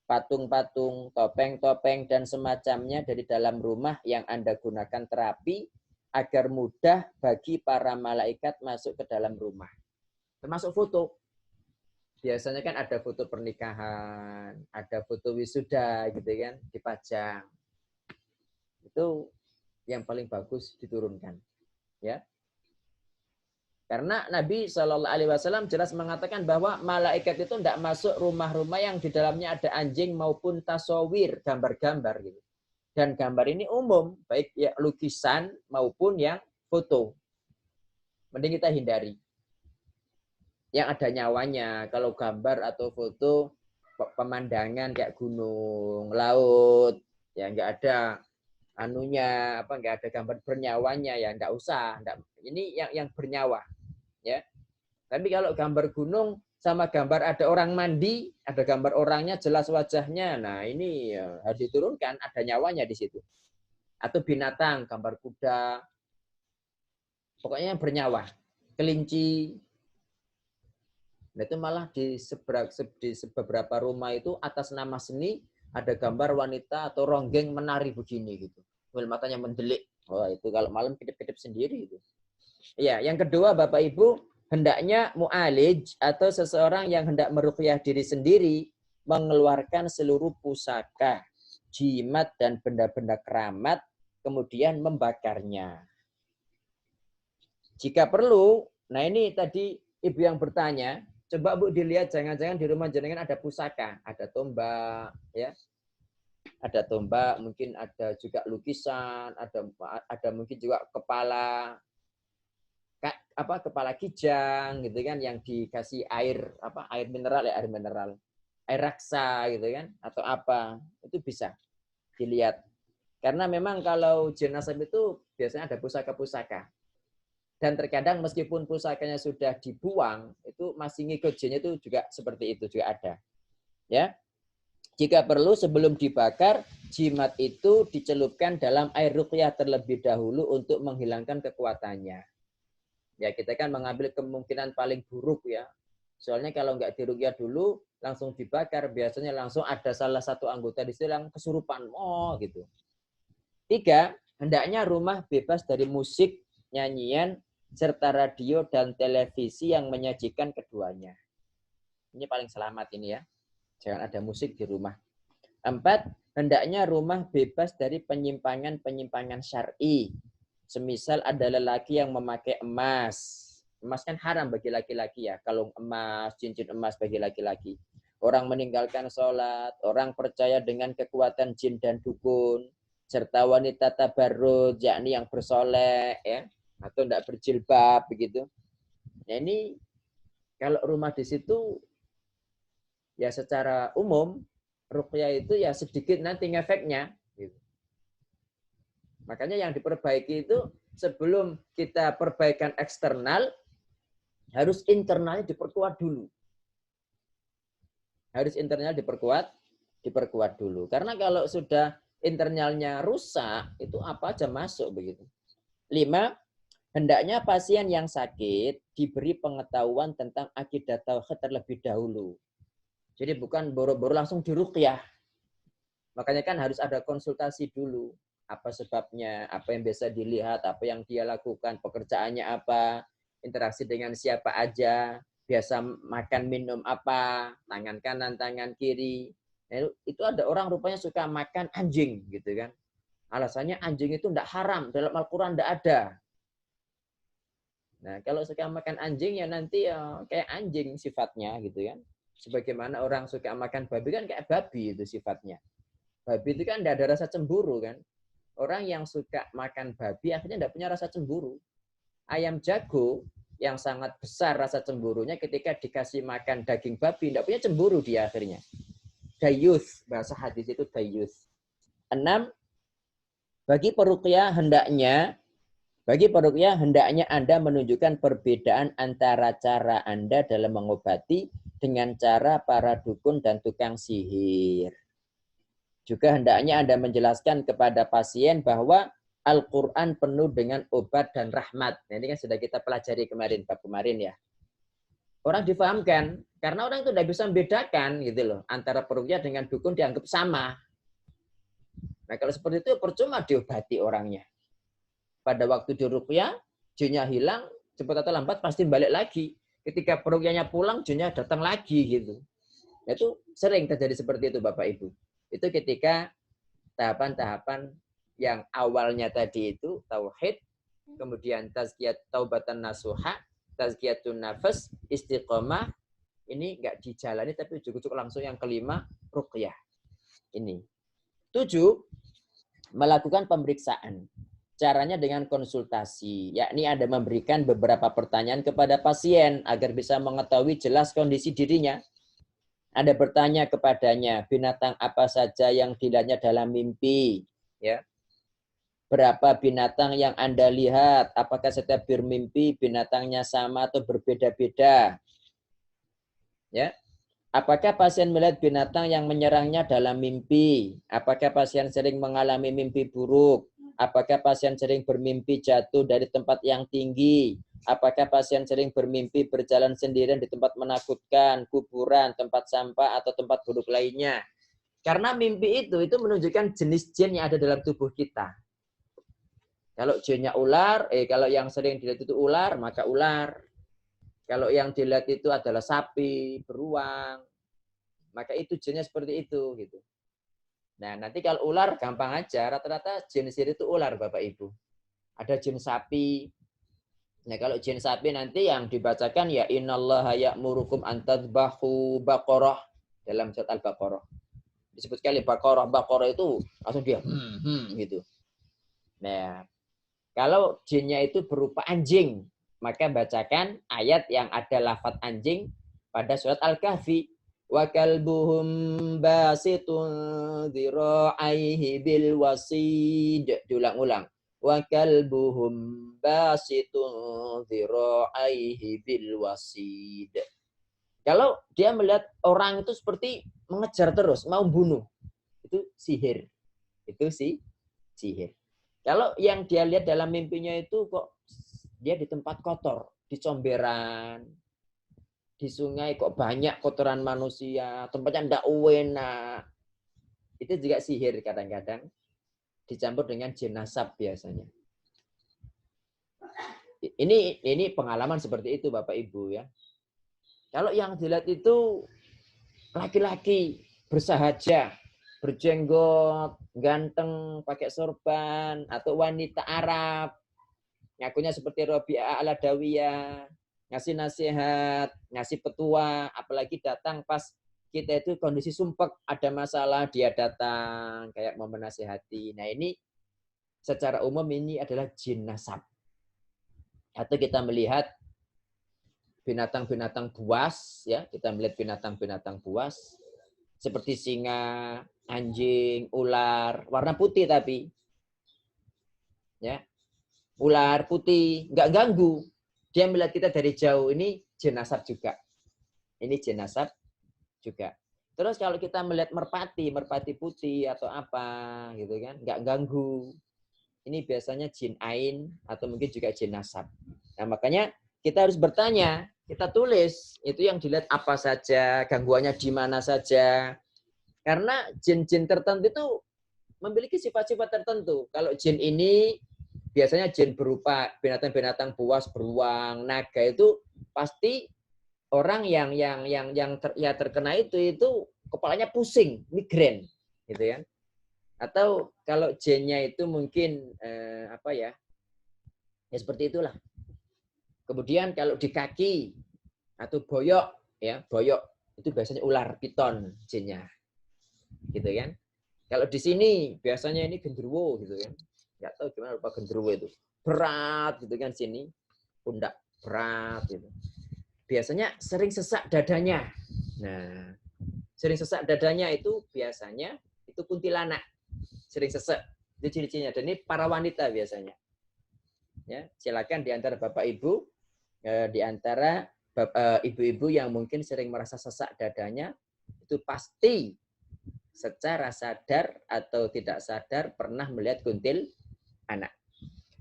S1: Patung-patung, topeng-topeng, dan semacamnya dari dalam rumah yang Anda gunakan terapi agar mudah bagi para malaikat masuk ke dalam rumah. Termasuk foto. Biasanya kan ada foto pernikahan, ada foto wisuda gitu kan, dipajang. Itu yang paling bagus diturunkan. Ya. Karena Nabi Shallallahu Alaihi Wasallam jelas mengatakan bahwa malaikat itu tidak masuk rumah-rumah yang di dalamnya ada anjing maupun tasawir, gambar-gambar gitu. Dan gambar ini umum, baik ya lukisan maupun yang foto. Mending kita hindari. Yang ada nyawanya, kalau gambar atau foto pemandangan kayak gunung, laut, ya nggak ada anunya, nggak ada gambar bernyawanya ya nggak usah. Ini yang bernyawa. Ya, tapi kalau gambar gunung sama gambar ada orang mandi, ada gambar orangnya jelas wajahnya, nah ini harus diturunkan, ada nyawanya di situ. Atau binatang, gambar kuda, pokoknya yang bernyawa, kelinci. Nah itu malah di beberapa rumah itu atas nama seni ada gambar wanita atau ronggeng menari begini gitu, matanya mendelik. Wah itu kalau malam kedip-kedip sendiri itu. Ya, yang kedua Bapak Ibu, hendaknya mu'alij atau seseorang yang hendak meruqyah diri sendiri mengeluarkan seluruh pusaka, jimat dan benda-benda keramat, kemudian membakarnya. Jika perlu, nah ini tadi Ibu yang bertanya, coba Bu dilihat jangan-jangan di rumah jenengan ada pusaka, ada tombak, ya. Ada tombak, mungkin ada juga lukisan, ada mungkin juga kepala kijang gitu kan yang dikasih air mineral air raksa gitu kan atau apa itu bisa dilihat Karena memang kalau jin nasab itu biasanya ada pusaka-pusaka. Dan terkadang meskipun pusakanya sudah dibuang, itu masih ngikut jinnya itu juga seperti itu juga ada. Ya. Jika perlu sebelum dibakar, jimat itu dicelupkan dalam air ruqyah terlebih dahulu untuk menghilangkan kekuatannya. Ya, kita kan mengambil kemungkinan paling buruk ya. Soalnya kalau nggak diruqyah dulu, langsung dibakar, biasanya langsung ada salah satu anggota di situ yang kesurupan. Oh, gitu. 3, hendaknya rumah bebas dari musik, nyanyian, serta radio dan televisi yang menyajikan keduanya. Ini paling selamat ini ya. Jangan ada musik di rumah. 4, hendaknya rumah bebas dari penyimpangan-penyimpangan syar'i. Semisal ada lelaki yang memakai emas. Emas kan haram bagi laki-laki ya. Kalung emas, cincin emas bagi laki-laki. Orang meninggalkan sholat, orang percaya dengan kekuatan jin dan dukun, serta wanita tabarruj, yakni yang bersolek, ya, atau tidak berjilbab, begitu. Nah ini kalau rumah di situ, ya secara umum, ruqyah itu ya sedikit nanti ngefeknya. Gitu. Makanya yang diperbaiki itu sebelum kita perbaikan eksternal, harus internalnya diperkuat dulu. Harus internal diperkuat dulu. Karena kalau sudah internalnya rusak, itu apa aja masuk begitu. 5, hendaknya pasien yang sakit diberi pengetahuan tentang akidah tauhid terlebih dahulu. Jadi bukan boro-boro langsung diruqyah. Makanya kan harus ada konsultasi dulu. Apa sebabnya, apa yang biasa dilihat, apa yang dia lakukan, pekerjaannya apa, interaksi dengan siapa aja, biasa makan minum apa, tangan kanan, tangan kiri. Nah, itu ada orang rupanya suka makan anjing gitu kan. Alasannya anjing itu tidak haram, dalam Al-Quran tidak ada. Nah, kalau suka makan anjing ya nanti ya kayak anjing sifatnya gitu kan. Sebagaimana orang suka makan babi kan kayak babi itu sifatnya. Babi itu kan tidak ada rasa cemburu kan. Orang yang suka makan babi akhirnya tidak punya rasa cemburu. Ayam jago yang sangat besar rasa cemburunya ketika dikasih makan daging babi, tidak punya cemburu dia akhirnya. Dayuth, bahasa hadis itu dayuth. 6, bagi peruqyah hendaknya Anda menunjukkan perbedaan antara cara Anda dalam mengobati dengan cara para dukun dan tukang sihir. Juga hendaknya Anda menjelaskan kepada pasien bahwa Al-Quran penuh dengan obat dan rahmat. Nah, ini kan sudah kita pelajari kemarin, bab kemarin ya. Orang difahamkan, karena orang itu tidak bisa membedakan gitu loh, antara peruqyah dengan dukun dianggap sama. Nah kalau seperti itu percuma diobati orangnya. Pada waktu diruqyah, jinnya hilang, cepat atau lambat pasti balik lagi. Ketika peruqyahnya pulang, jinnya datang lagi gitu. Nah, itu sering terjadi seperti itu Bapak Ibu. Itu ketika tahapan-tahapan yang awalnya tadi itu tauhid, kemudian tazkiyat taubatan nasuha, tazkiyatun nafas, istiqomah, ini enggak dijalani tapi ujuk-ujuk langsung yang kelima, ruqyah. Ini. 7, melakukan pemeriksaan. Caranya dengan konsultasi, yakni Anda memberikan beberapa pertanyaan kepada pasien agar bisa mengetahui jelas kondisi dirinya. Anda bertanya kepadanya, binatang apa saja yang dilihatnya dalam mimpi, ya. Berapa binatang yang Anda lihat? Apakah setiap bermimpi binatangnya sama atau berbeda-beda? Ya. Apakah pasien melihat binatang yang menyerangnya dalam mimpi? Apakah pasien sering mengalami mimpi buruk? Apakah pasien sering bermimpi jatuh dari tempat yang tinggi? Apakah pasien sering bermimpi berjalan sendirian di tempat menakutkan, kuburan, tempat sampah, atau tempat buruk lainnya? Karena mimpi itu menunjukkan jenis jin yang ada dalam tubuh kita. Kalau jinnya ular, kalau yang sering dilihat itu ular, maka ular. Kalau yang dilihat itu adalah sapi, beruang, maka itu jinnya seperti itu gitu. Nah, nanti kalau ular gampang aja, rata-rata jin sihir itu ular Bapak Ibu. Ada jin sapi. Nah, kalau jin sapi nanti yang dibacakan ya innallaha ya'murukum an tadhbahu baqarah dalam surat Al-Baqarah. Disebut sekali baqarah itu langsung dia gitu. Nah, kalau jinnya itu berupa anjing, maka bacakan ayat yang ada lafaz anjing pada surat Al-Kahfi. Wa kalbuhum basitun dhira'aihi bil wasid. Diulang-ulang. Wa kalbuhum basitun dhira'aihi bil wasid. Kalau dia melihat orang itu seperti mengejar terus, mau bunuh, itu sihir. Itu sihir. Kalau yang dia lihat dalam mimpinya itu kok dia di tempat kotor, di comberan, di sungai kok banyak kotoran manusia, tempatnya ndak enak. Itu juga sihir kadang-kadang dicampur dengan jin nasab biasanya. Ini pengalaman seperti itu Bapak Ibu ya. Kalau yang dilihat itu laki-laki bersahaja, berjenggot, ganteng, pakai sorban, atau wanita Arab, ngakunya seperti Rabi'ah al-Adawiyah, ngasih nasihat, ngasih petua, apalagi datang pas kita itu kondisi sumpek, ada masalah, dia datang, kayak mau menasihati. Nah ini secara umum ini adalah jin nasab. Atau kita melihat binatang-binatang buas, ya kita melihat binatang-binatang buas, seperti singa, anjing, ular, warna putih tapi, ya ular putih, nggak ganggu. Dia melihat kita dari jauh, ini jin nasab juga. Ini jin nasab juga. Terus kalau kita melihat merpati putih atau apa, gitu kan, nggak ganggu. Ini biasanya jin ain atau mungkin juga jin nasab. Nah makanya kita harus bertanya, kita tulis itu yang dilihat apa saja, gangguannya di mana saja. Karena jin-jin tertentu itu memiliki sifat-sifat tertentu. Kalau jin ini biasanya jin berupa binatang-binatang buas, beruang, naga itu pasti orang yang terkena itu kepalanya pusing, migrain, gitu ya. Atau kalau jinnya itu mungkin ya seperti itulah. Kemudian kalau di kaki atau boyok, ya boyok itu biasanya ular piton jinnya, gitu kan. Kalau di sini biasanya ini genderuwo gitu kan. Nggak tahu gimana rupa genderuwo itu. Berat gitu kan sini. Pundak berat gitu. Biasanya sering sesak dadanya. Nah, sering sesak dadanya itu biasanya itu kuntilanak. Sering sesak. Itu ciri-cirinya. Dan ini para wanita biasanya. Ya, silakan di antara Bapak Ibu, di antara ibu-ibu yang mungkin sering merasa sesak dadanya, itu pasti secara sadar atau tidak sadar pernah melihat kuntil anak.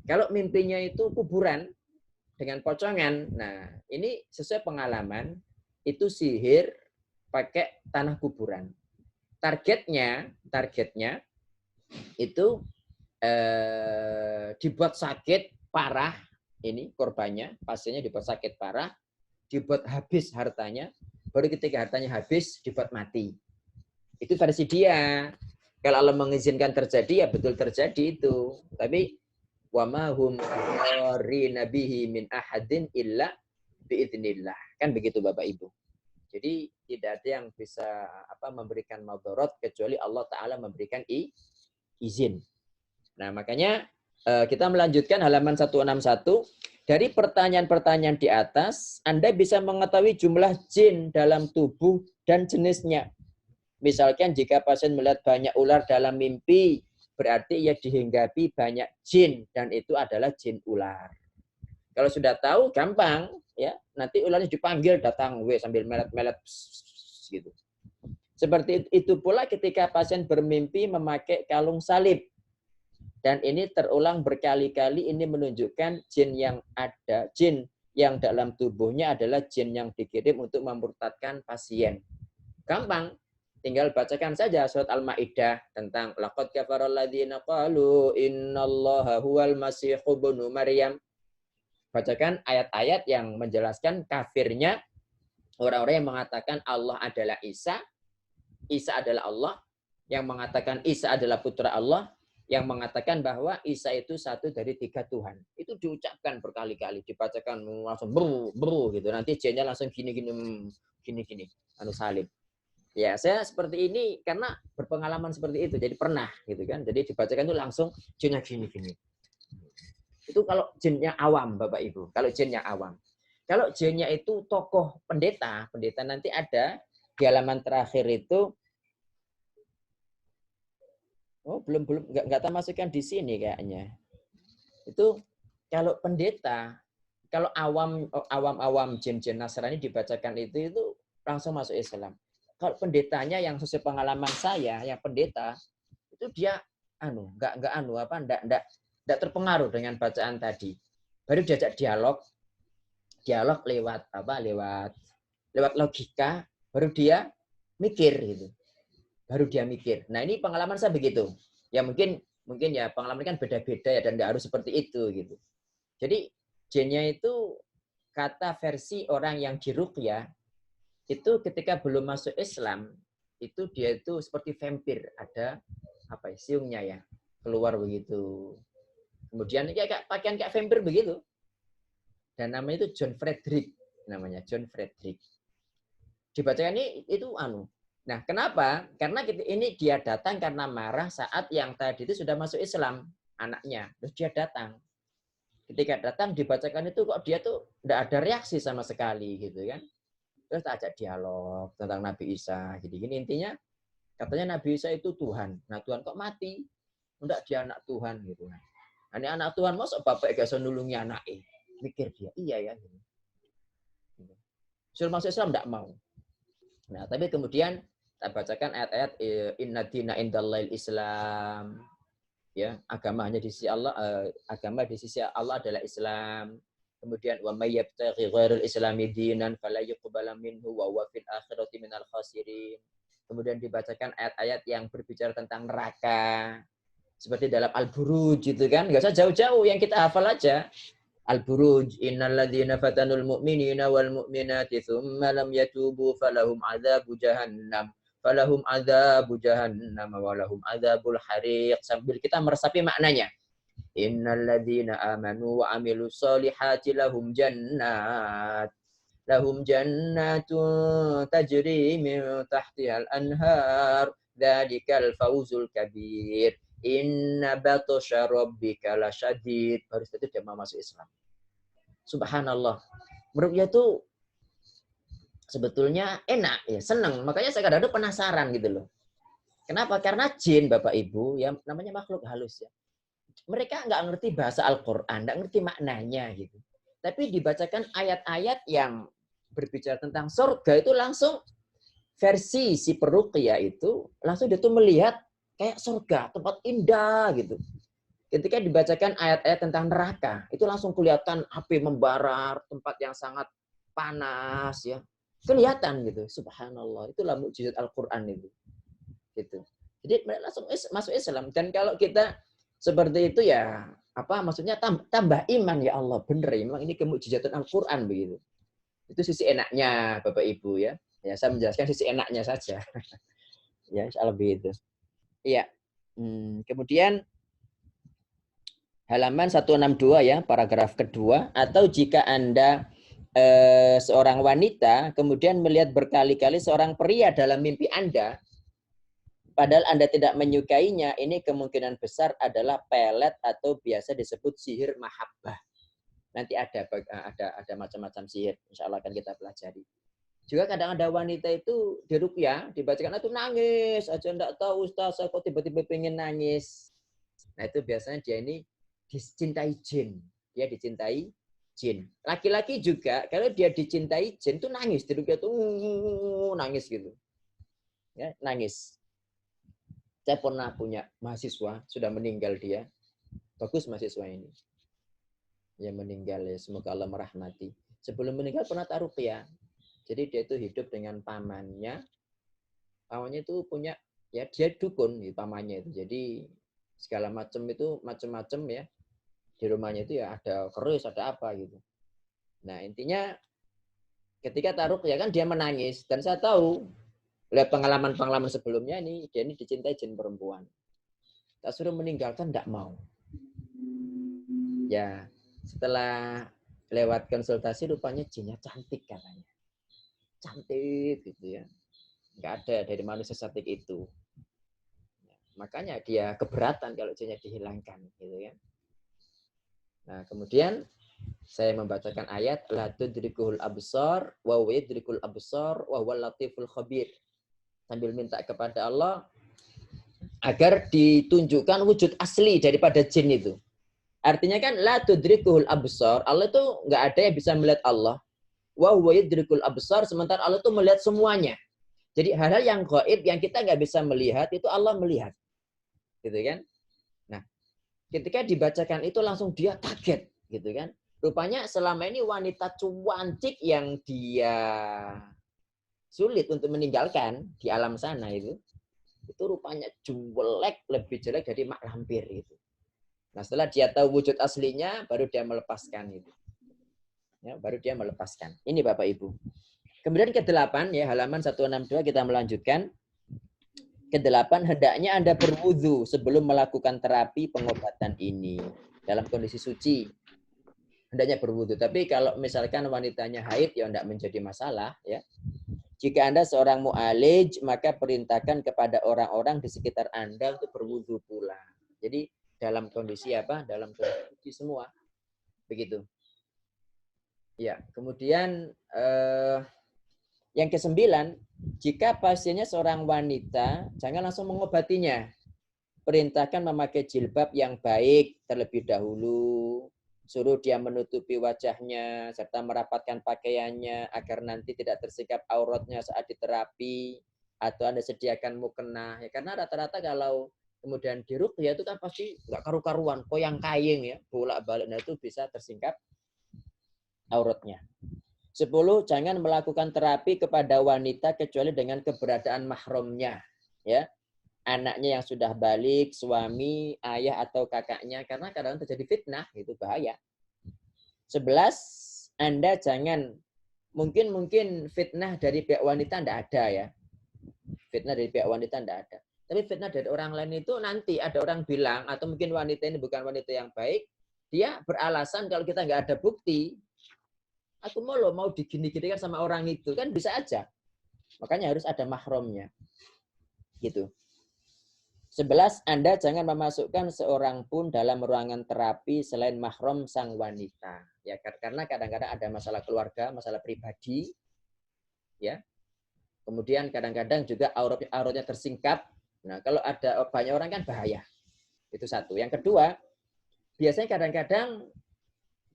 S1: Kalau mimpinya itu kuburan dengan pocongan, nah ini sesuai pengalaman, itu sihir pakai tanah kuburan. Targetnya itu dibuat sakit parah, ini korbannya, pasiennya dibuat sakit parah, dibuat habis hartanya, baru ketika hartanya habis dibuat mati. Itu versi dia. Kalau Allah mengizinkan terjadi, ya betul terjadi itu. Tapi wa ma hum nabihi min ahadin illa biidznillah. Kan begitu Bapak Ibu. Jadi tidak ada yang bisa memberikan madarat kecuali Allah Ta'ala memberikan izin. Nah makanya kita melanjutkan halaman 161. Dari pertanyaan-pertanyaan di atas, Anda bisa mengetahui jumlah jin dalam tubuh dan jenisnya. Misalkan jika pasien melihat banyak ular dalam mimpi, berarti ia dihinggapi banyak jin dan itu adalah jin ular. Kalau sudah tahu gampang ya, nanti ularnya dipanggil datang sambil melet-melet gitu. Seperti itu pula ketika pasien bermimpi memakai kalung salib. Dan ini terulang berkali-kali, ini menunjukkan jin yang dalam tubuhnya adalah jin yang dikirim untuk memurtadkan pasien. Gampang. Tinggal bacakan saja surat Al-Maidah tentang laqad kafaral ladzina qalu innallaha huwal masih ibnu Maryam. Bacakan ayat-ayat yang menjelaskan kafirnya orang-orang yang mengatakan Allah adalah Isa, Isa adalah Allah, yang mengatakan Isa adalah putra Allah, yang mengatakan bahwa Isa itu satu dari 3 Tuhan. Itu diucapkan berkali-kali, dibacakan langsung bru gitu. Nanti jinnya langsung gini anu salib. Ya, saya seperti ini karena berpengalaman seperti itu. Jadi pernah gitu kan. Jadi dibacakan itu langsung jinnya gini. Itu kalau jinnya awam, Bapak Ibu. Kalau jinnya awam. Kalau jinnya itu tokoh pendeta nanti ada di halaman terakhir itu, oh belum nggak termasukkan di sini kayaknya. Itu kalau pendeta, kalau awam jin-jin Nasrani dibacakan itu langsung masuk Islam. Kalau pendetanya yang sesuai pengalaman saya, yang pendeta itu dia enggak terpengaruh dengan bacaan tadi. Baru diajak dialog lewat lewat logika, baru dia mikir gitu. Baru dia mikir. Nah, ini pengalaman saya begitu. Ya mungkin ya pengalaman kan beda-beda ya dan enggak harus seperti itu gitu. Jadi jinnya itu kata versi orang yang diruqyah itu ketika belum masuk Islam itu dia itu seperti vampir, ada siungnya ya keluar begitu. Kemudian kayak pakaian kayak vampir begitu. Dan namanya itu John Frederick namanya, John Frederick. Dibacakan ini itu Nah, kenapa? Karena ini dia datang karena marah saat yang tadi itu sudah masuk Islam anaknya. Terus dia datang. Ketika datang dibacakan itu kok dia tuh enggak ada reaksi sama sekali gitu kan. Terus tak ajak dialog tentang Nabi Isa. Jadi gini intinya katanya Nabi Isa itu Tuhan. Nah, Tuhan kok mati? Enggak, dia anak Tuhan gitu. Ini anak Tuhan, masa bapak gak bisa nulungi anaknya? Mikir dia, iya ya. Suruh masuk Islam enggak mau. Nah, tapi kemudian kita bacakan ayat-ayat inna dina indallahil Islam. Ya, agama hanya di sisi Allah, agama di sisi Allah adalah Islam. Kemudian wa may yabtaghi ghairal islami dinan fala yuqbala minhu wa huwa fil akhirati minal khasirin. Kemudian dibacakan ayat-ayat yang berbicara tentang neraka. Seperti dalam Al-Buruj gitu kan, enggak usah jauh-jauh yang kita hafal aja. Al-Buruj innal ladzina fatanul mu'minina wal mu'minati tsumma lam yatubu falahum adzabu jahannam wa lahum adzabul hariq, sambil kita meresapi maknanya. Innal ladzina amanu wa amilus solihati lahum jannatun tajri min tahtihal anhar dzalikal fawzul kabir. Inna batsya rabbika lasyadid. Baru itu dia mau masuk Islam. Subhanallah. Menurut dia tuh sebetulnya enak ya, senang. Makanya saya kadang-kadang penasaran gitu loh. Kenapa? Karena jin Bapak Ibu yang namanya makhluk halus ya. Mereka nggak ngerti bahasa Al-Qur'an, nggak ngerti maknanya gitu. Tapi dibacakan ayat-ayat yang berbicara tentang surga itu langsung versi si peruqyah itu langsung dia tuh melihat kayak surga, tempat indah gitu. Ketika dibacakan ayat-ayat tentang neraka, itu langsung kelihatan api membara, tempat yang sangat panas ya. Kelihatan gitu. Subhanallah, itulah mukjizat Al-Qur'an itu. Gitu. Jadi mereka langsung masuk Islam, dan kalau kita seperti itu ya maksudnya tambah iman ya Allah, bener ya, memang ini kemukjizatan Al-Qur'an begitu. Itu sisi enaknya Bapak Ibu ya. Ya saya menjelaskan sisi enaknya saja. Ya, insyaallah begitu. Iya. Kemudian halaman 162 ya, paragraf kedua. Atau jika Anda seorang wanita kemudian melihat berkali-kali seorang pria dalam mimpi Anda, padahal Anda tidak menyukainya, ini kemungkinan besar adalah pelet atau biasa disebut sihir mahabbah. Nanti ada macam-macam sihir, insya Allah akan kita pelajari. Juga kadang ada wanita itu diruqyah, dibacakan itu nangis aja, enggak tahu Ustaz, kok tiba-tiba pengen nangis. Nah, itu biasanya dia ini dicintai jin. Dia dicintai jin. Laki-laki juga kalau dia dicintai jin itu nangis, diruqyah tuh nangis gitu. Ya, nangis. Saya pernah punya mahasiswa, sudah meninggal dia. Bagus mahasiswa ini. Yang meninggal ya, semoga Allah merahmati. Sebelum meninggal pernah taruqyah. Jadi dia itu hidup dengan pamannya. Pamannya itu punya, ya dia dukun pamannya itu. Jadi segala macam itu macam-macam ya. Di rumahnya itu ya ada keris, ada apa gitu. Nah intinya ketika taruqyah kan dia menangis. Dan saya tahu, lihat pengalaman-pengalaman sebelumnya ini, dia ini dicintai jin perempuan. Tak suruh meninggalkan, enggak mau. Ya setelah lewat konsultasi rupanya jinnya cantik katanya. Cantik gitu ya, nggak ada dari manusia cantik itu. Makanya dia keberatan kalau jinnya dihilangkan gitu ya. Nah kemudian Saya membacakan ayat la tudrikuhul absar wa huwa yudrikul absar wa huwal latiful khabir. Sambil minta kepada Allah agar ditunjukkan wujud asli daripada jin itu. Artinya kan la tudrikuhul absar, Allah itu nggak ada yang bisa melihat Allah. Wa huwa yudrikul absar, sementara Allah itu melihat semuanya. Jadi hal-hal yang gaib yang kita nggak bisa melihat itu Allah melihat. Gitu kan? Nah, ketika dibacakan itu langsung dia kaget, gitu kan? Rupanya selama ini wanita cantik yang dia sulit untuk meninggalkan di alam sana itu rupanya jelek, lebih jelek dari mak lampir itu. Nah, setelah dia tahu wujud aslinya, baru dia melepaskan itu. Ya, baru dia melepaskan. Ini Bapak Ibu. Kemudian ke-8 ya, halaman 162 kita melanjutkan. Ke-8, hendaknya Anda berwudu sebelum melakukan terapi pengobatan ini dalam kondisi suci. Hendaknya berwudu. Tapi kalau misalkan wanitanya haid ya tidak menjadi masalah ya. Jika Anda seorang mu'alij, maka perintahkan kepada orang-orang di sekitar Anda untuk berwudu pula. Jadi dalam kondisi apa? Dalam kondisi suci semua. Begitu. Ya, kemudian yang ke-9, jika pasiennya seorang wanita, jangan langsung mengobatinya. Perintahkan memakai jilbab yang baik terlebih dahulu. Suruh dia menutupi wajahnya serta merapatkan pakaiannya agar nanti tidak tersingkap auratnya saat diterapi, atau Anda sediakan mukena. Ya, karena rata-rata kalau kemudian diruqyah itu kan pasti nggak karu-karuan, koyang kaying ya, bolak-balik, nah itu bisa tersingkap auratnya. 10, jangan melakukan terapi kepada wanita kecuali dengan keberadaan mahramnya, ya. Anaknya yang sudah balik, suami, ayah atau kakaknya, karena kadang terjadi fitnah, itu bahaya. 11, Anda jangan, mungkin fitnah dari pihak wanita tidak ada ya. Fitnah dari pihak wanita tidak ada. Tapi fitnah dari orang lain itu nanti ada orang bilang, atau mungkin wanita ini bukan wanita yang baik, dia beralasan kalau kita nggak ada bukti, aku mau digini-ginikan sama orang itu, kan bisa aja. Makanya harus ada mahramnya. Gitu. 11, Anda jangan memasukkan seorang pun dalam ruangan terapi selain mahram sang wanita. Ya, karena kadang-kadang ada masalah keluarga, masalah pribadi. Ya. Kemudian kadang-kadang juga auratnya tersingkap. Nah, kalau ada banyak orang kan bahaya. Itu satu. Yang kedua, biasanya kadang-kadang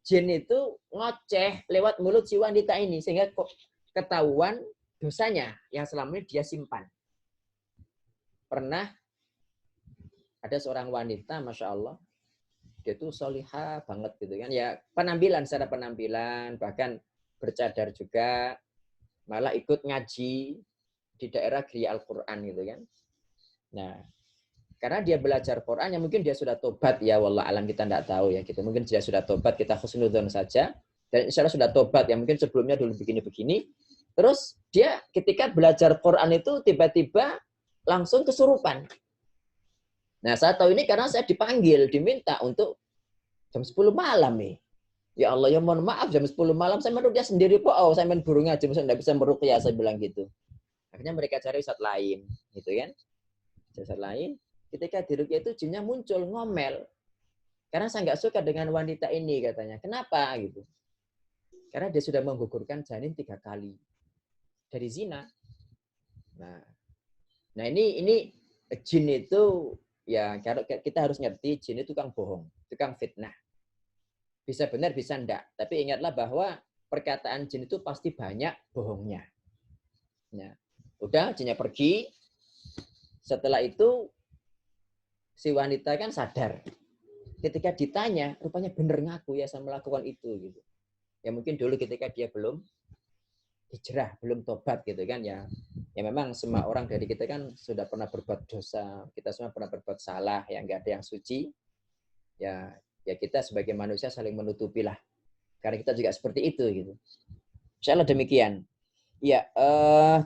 S1: jin itu ngoceh lewat mulut si wanita ini sehingga ketahuan dosanya yang selama ini dia simpan. Pernah ada seorang wanita, Masya Allah, dia tuh solihah banget gitu kan. Ya penampilan, secara penampilan, bahkan bercadar juga, malah ikut ngaji di daerah Gria Al-Quran gitu kan. Nah, karena dia belajar Quran, ya mungkin dia sudah tobat ya, wallah alam kita tidak tahu ya gitu. Mungkin dia sudah tobat, kita husnudzon saja. Dan insya Allah sudah tobat ya, mungkin sebelumnya dulu begini-begini. Terus dia ketika belajar Quran itu tiba-tiba langsung kesurupan. Nah, saya tahu ini karena saya dipanggil, diminta untuk jam 10 malam nih. Ya Allah, ya mohon maaf, jam 10 malam saya meruqyah sendiri kok. Oh, saya main burung aja, saya tidak bisa meruqyah, saya bilang gitu. Akhirnya mereka cari ustadz lain, gitu kan. Ustadz lain, ketika diruqyah itu jinnya muncul, ngomel. Karena saya nggak suka dengan wanita ini, katanya. Kenapa? Gitu. Karena dia sudah menggugurkan janin 3 kali. Dari zina. Nah ini jin itu, ya kita harus ngerti jin itu tukang bohong, tukang fitnah. Bisa benar, bisa enggak. Tapi ingatlah bahwa perkataan jin itu pasti banyak bohongnya. Nah, udah jinnya pergi. Setelah itu si wanita kan sadar. Ketika ditanya, rupanya benar ngaku ya saya melakukan itu gitu. Ya mungkin dulu ketika dia belum hijrah, belum tobat gitu kan ya. Ya memang semua orang dari kita kan sudah pernah berbuat dosa, kita semua pernah berbuat salah, yang nggak ada yang suci. Ya kita sebagai manusia saling menutupi lah. Karena kita juga seperti itu gitu. Insya Allah demikian. Ya,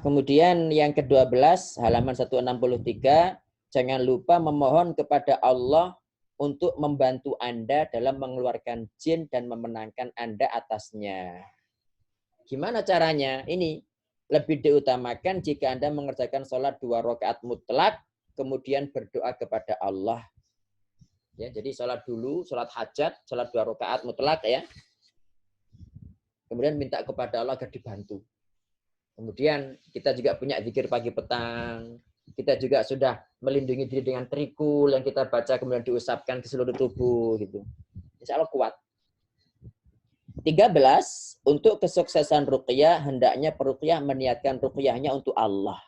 S1: kemudian yang ke-12 halaman 163, jangan lupa memohon kepada Allah untuk membantu Anda dalam mengeluarkan jin dan memenangkan Anda atasnya. Gimana caranya? Ini lebih diutamakan jika Anda mengerjakan sholat 2 rakaat mutlak, kemudian berdoa kepada Allah. Ya, jadi sholat dulu, sholat hajat, sholat 2 rakaat mutlak ya. Kemudian minta kepada Allah agar dibantu. Kemudian kita juga punya zikir pagi petang. Kita juga sudah melindungi diri dengan trikul yang kita baca kemudian diusapkan ke seluruh tubuh gitu. Insya Allah kuat. 13, untuk kesuksesan ruqyah hendaknya peruqyah meniatkan ruqyahnya untuk Allah.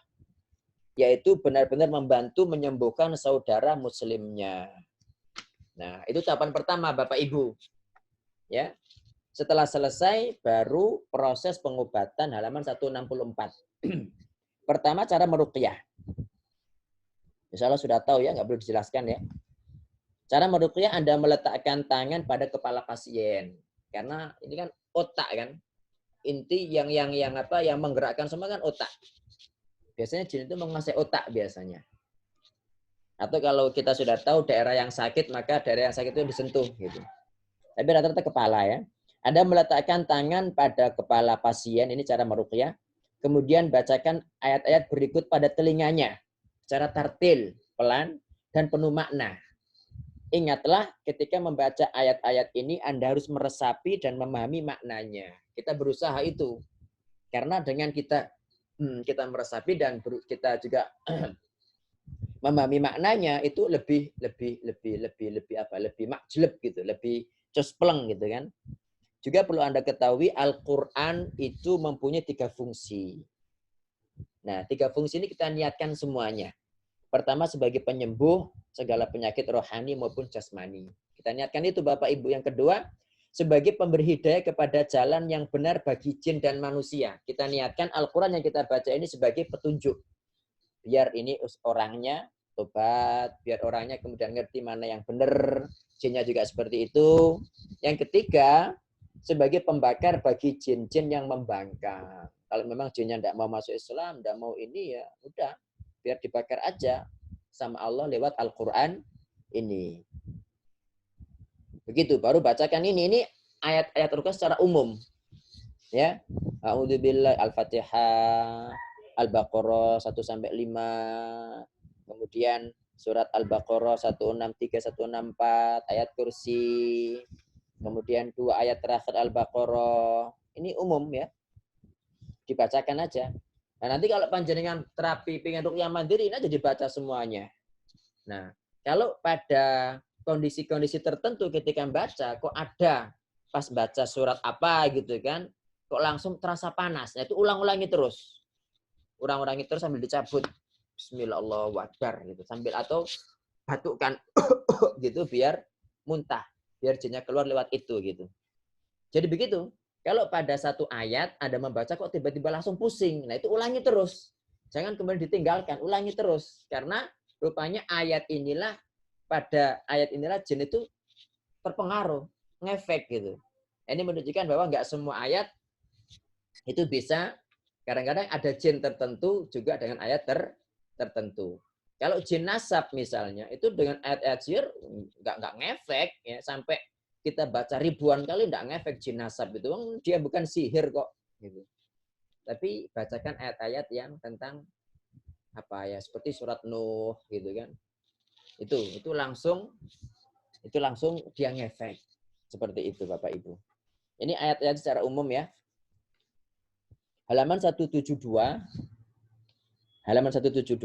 S1: Yaitu benar-benar membantu menyembuhkan saudara muslimnya. Nah, itu tahapan pertama Bapak Ibu. Ya. Setelah selesai baru proses pengobatan halaman 164. Pertama cara meruqyah. Insya Allah sudah tahu ya, nggak perlu dijelaskan ya. Cara meruqyah Anda meletakkan tangan pada kepala pasien. Karena ini kan otak kan. Inti yang menggerakkan semua kan otak. Biasanya jin itu menguasai otak biasanya. Atau kalau kita sudah tahu daerah yang sakit, maka daerah yang sakit itu disentuh gitu. Tapi rata-rata kepala ya. Anda meletakkan tangan pada kepala pasien, ini cara meruqyah. Kemudian bacakan ayat-ayat berikut pada telinganya. Secara tartil, pelan, dan penuh makna. Ingatlah ketika membaca ayat-ayat ini Anda harus meresapi dan memahami maknanya. Kita berusaha itu. Karena dengan kita meresapi dan kita juga memahami maknanya itu lebih makjleb gitu, lebih cospleng gitu kan. Juga perlu Anda ketahui Al-Qur'an itu mempunyai 3 fungsi. Nah, 3 fungsi ini kita niatkan semuanya. Pertama sebagai penyembuh segala penyakit rohani maupun jasmani. Kita niatkan itu Bapak Ibu. Yang kedua, sebagai pemberi hidayah kepada jalan yang benar bagi jin dan manusia. Kita niatkan Al-Qur'an yang kita baca ini sebagai petunjuk. Biar ini orangnya tobat, biar orangnya kemudian ngerti mana yang benar, jinnya juga seperti itu. Yang ketiga, sebagai pembakar bagi jin-jin yang membangkang. Kalau memang jinnya tidak mau masuk Islam, tidak mau ini ya udah, biar dibakar aja sama Allah lewat Al-Qur'an ini. Begitu, baru bacakan ini. Ini ayat-ayat ruqyah secara umum. Ya. A'udzubillahi Al-Fatihah, Al-Baqarah 1 sampai 5. Kemudian surat Al-Baqarah 163 164, ayat kursi. Kemudian 2 ayat terakhir Al-Baqarah. Ini umum ya. Dibacakan aja. Nah, nanti kalau panjenengan terapi pengen ruqyah mandiri, ini aja dibaca semuanya. Nah, kalau pada kondisi-kondisi tertentu ketika baca, kok ada pas baca surat apa gitu kan, kok langsung terasa panas. Nah, itu ulang-ulangi terus. Ulang-ulangi terus sambil dicabut. Bismillah Allahu Akbar gitu. Sambil atau batukkan gitu biar muntah. Biar jinnya keluar lewat itu gitu. Jadi begitu. Kalau pada satu ayat Anda membaca kok tiba-tiba langsung pusing. Nah, itu ulangi terus. Jangan kemudian ditinggalkan, ulangi terus. Karena rupanya pada ayat inilah jin itu terpengaruh, ngefek gitu. Ini menunjukkan bahwa nggak semua ayat itu bisa. Kadang-kadang ada jin tertentu juga dengan ayat tertentu. Kalau jin nasab misalnya, itu dengan ayat-ayat sihir nggak ngefek ya, sampai kita baca ribuan kali nggak ngefek jin nasab itu. Dia bukan sihir kok gitu. Tapi bacakan ayat-ayat yang tentang apa ya, seperti surat Nuh gitu kan. Itu langsung dia ngefek. Seperti itu Bapak Ibu. Ini ayat-ayat secara umum ya. Halaman 172. Halaman 172.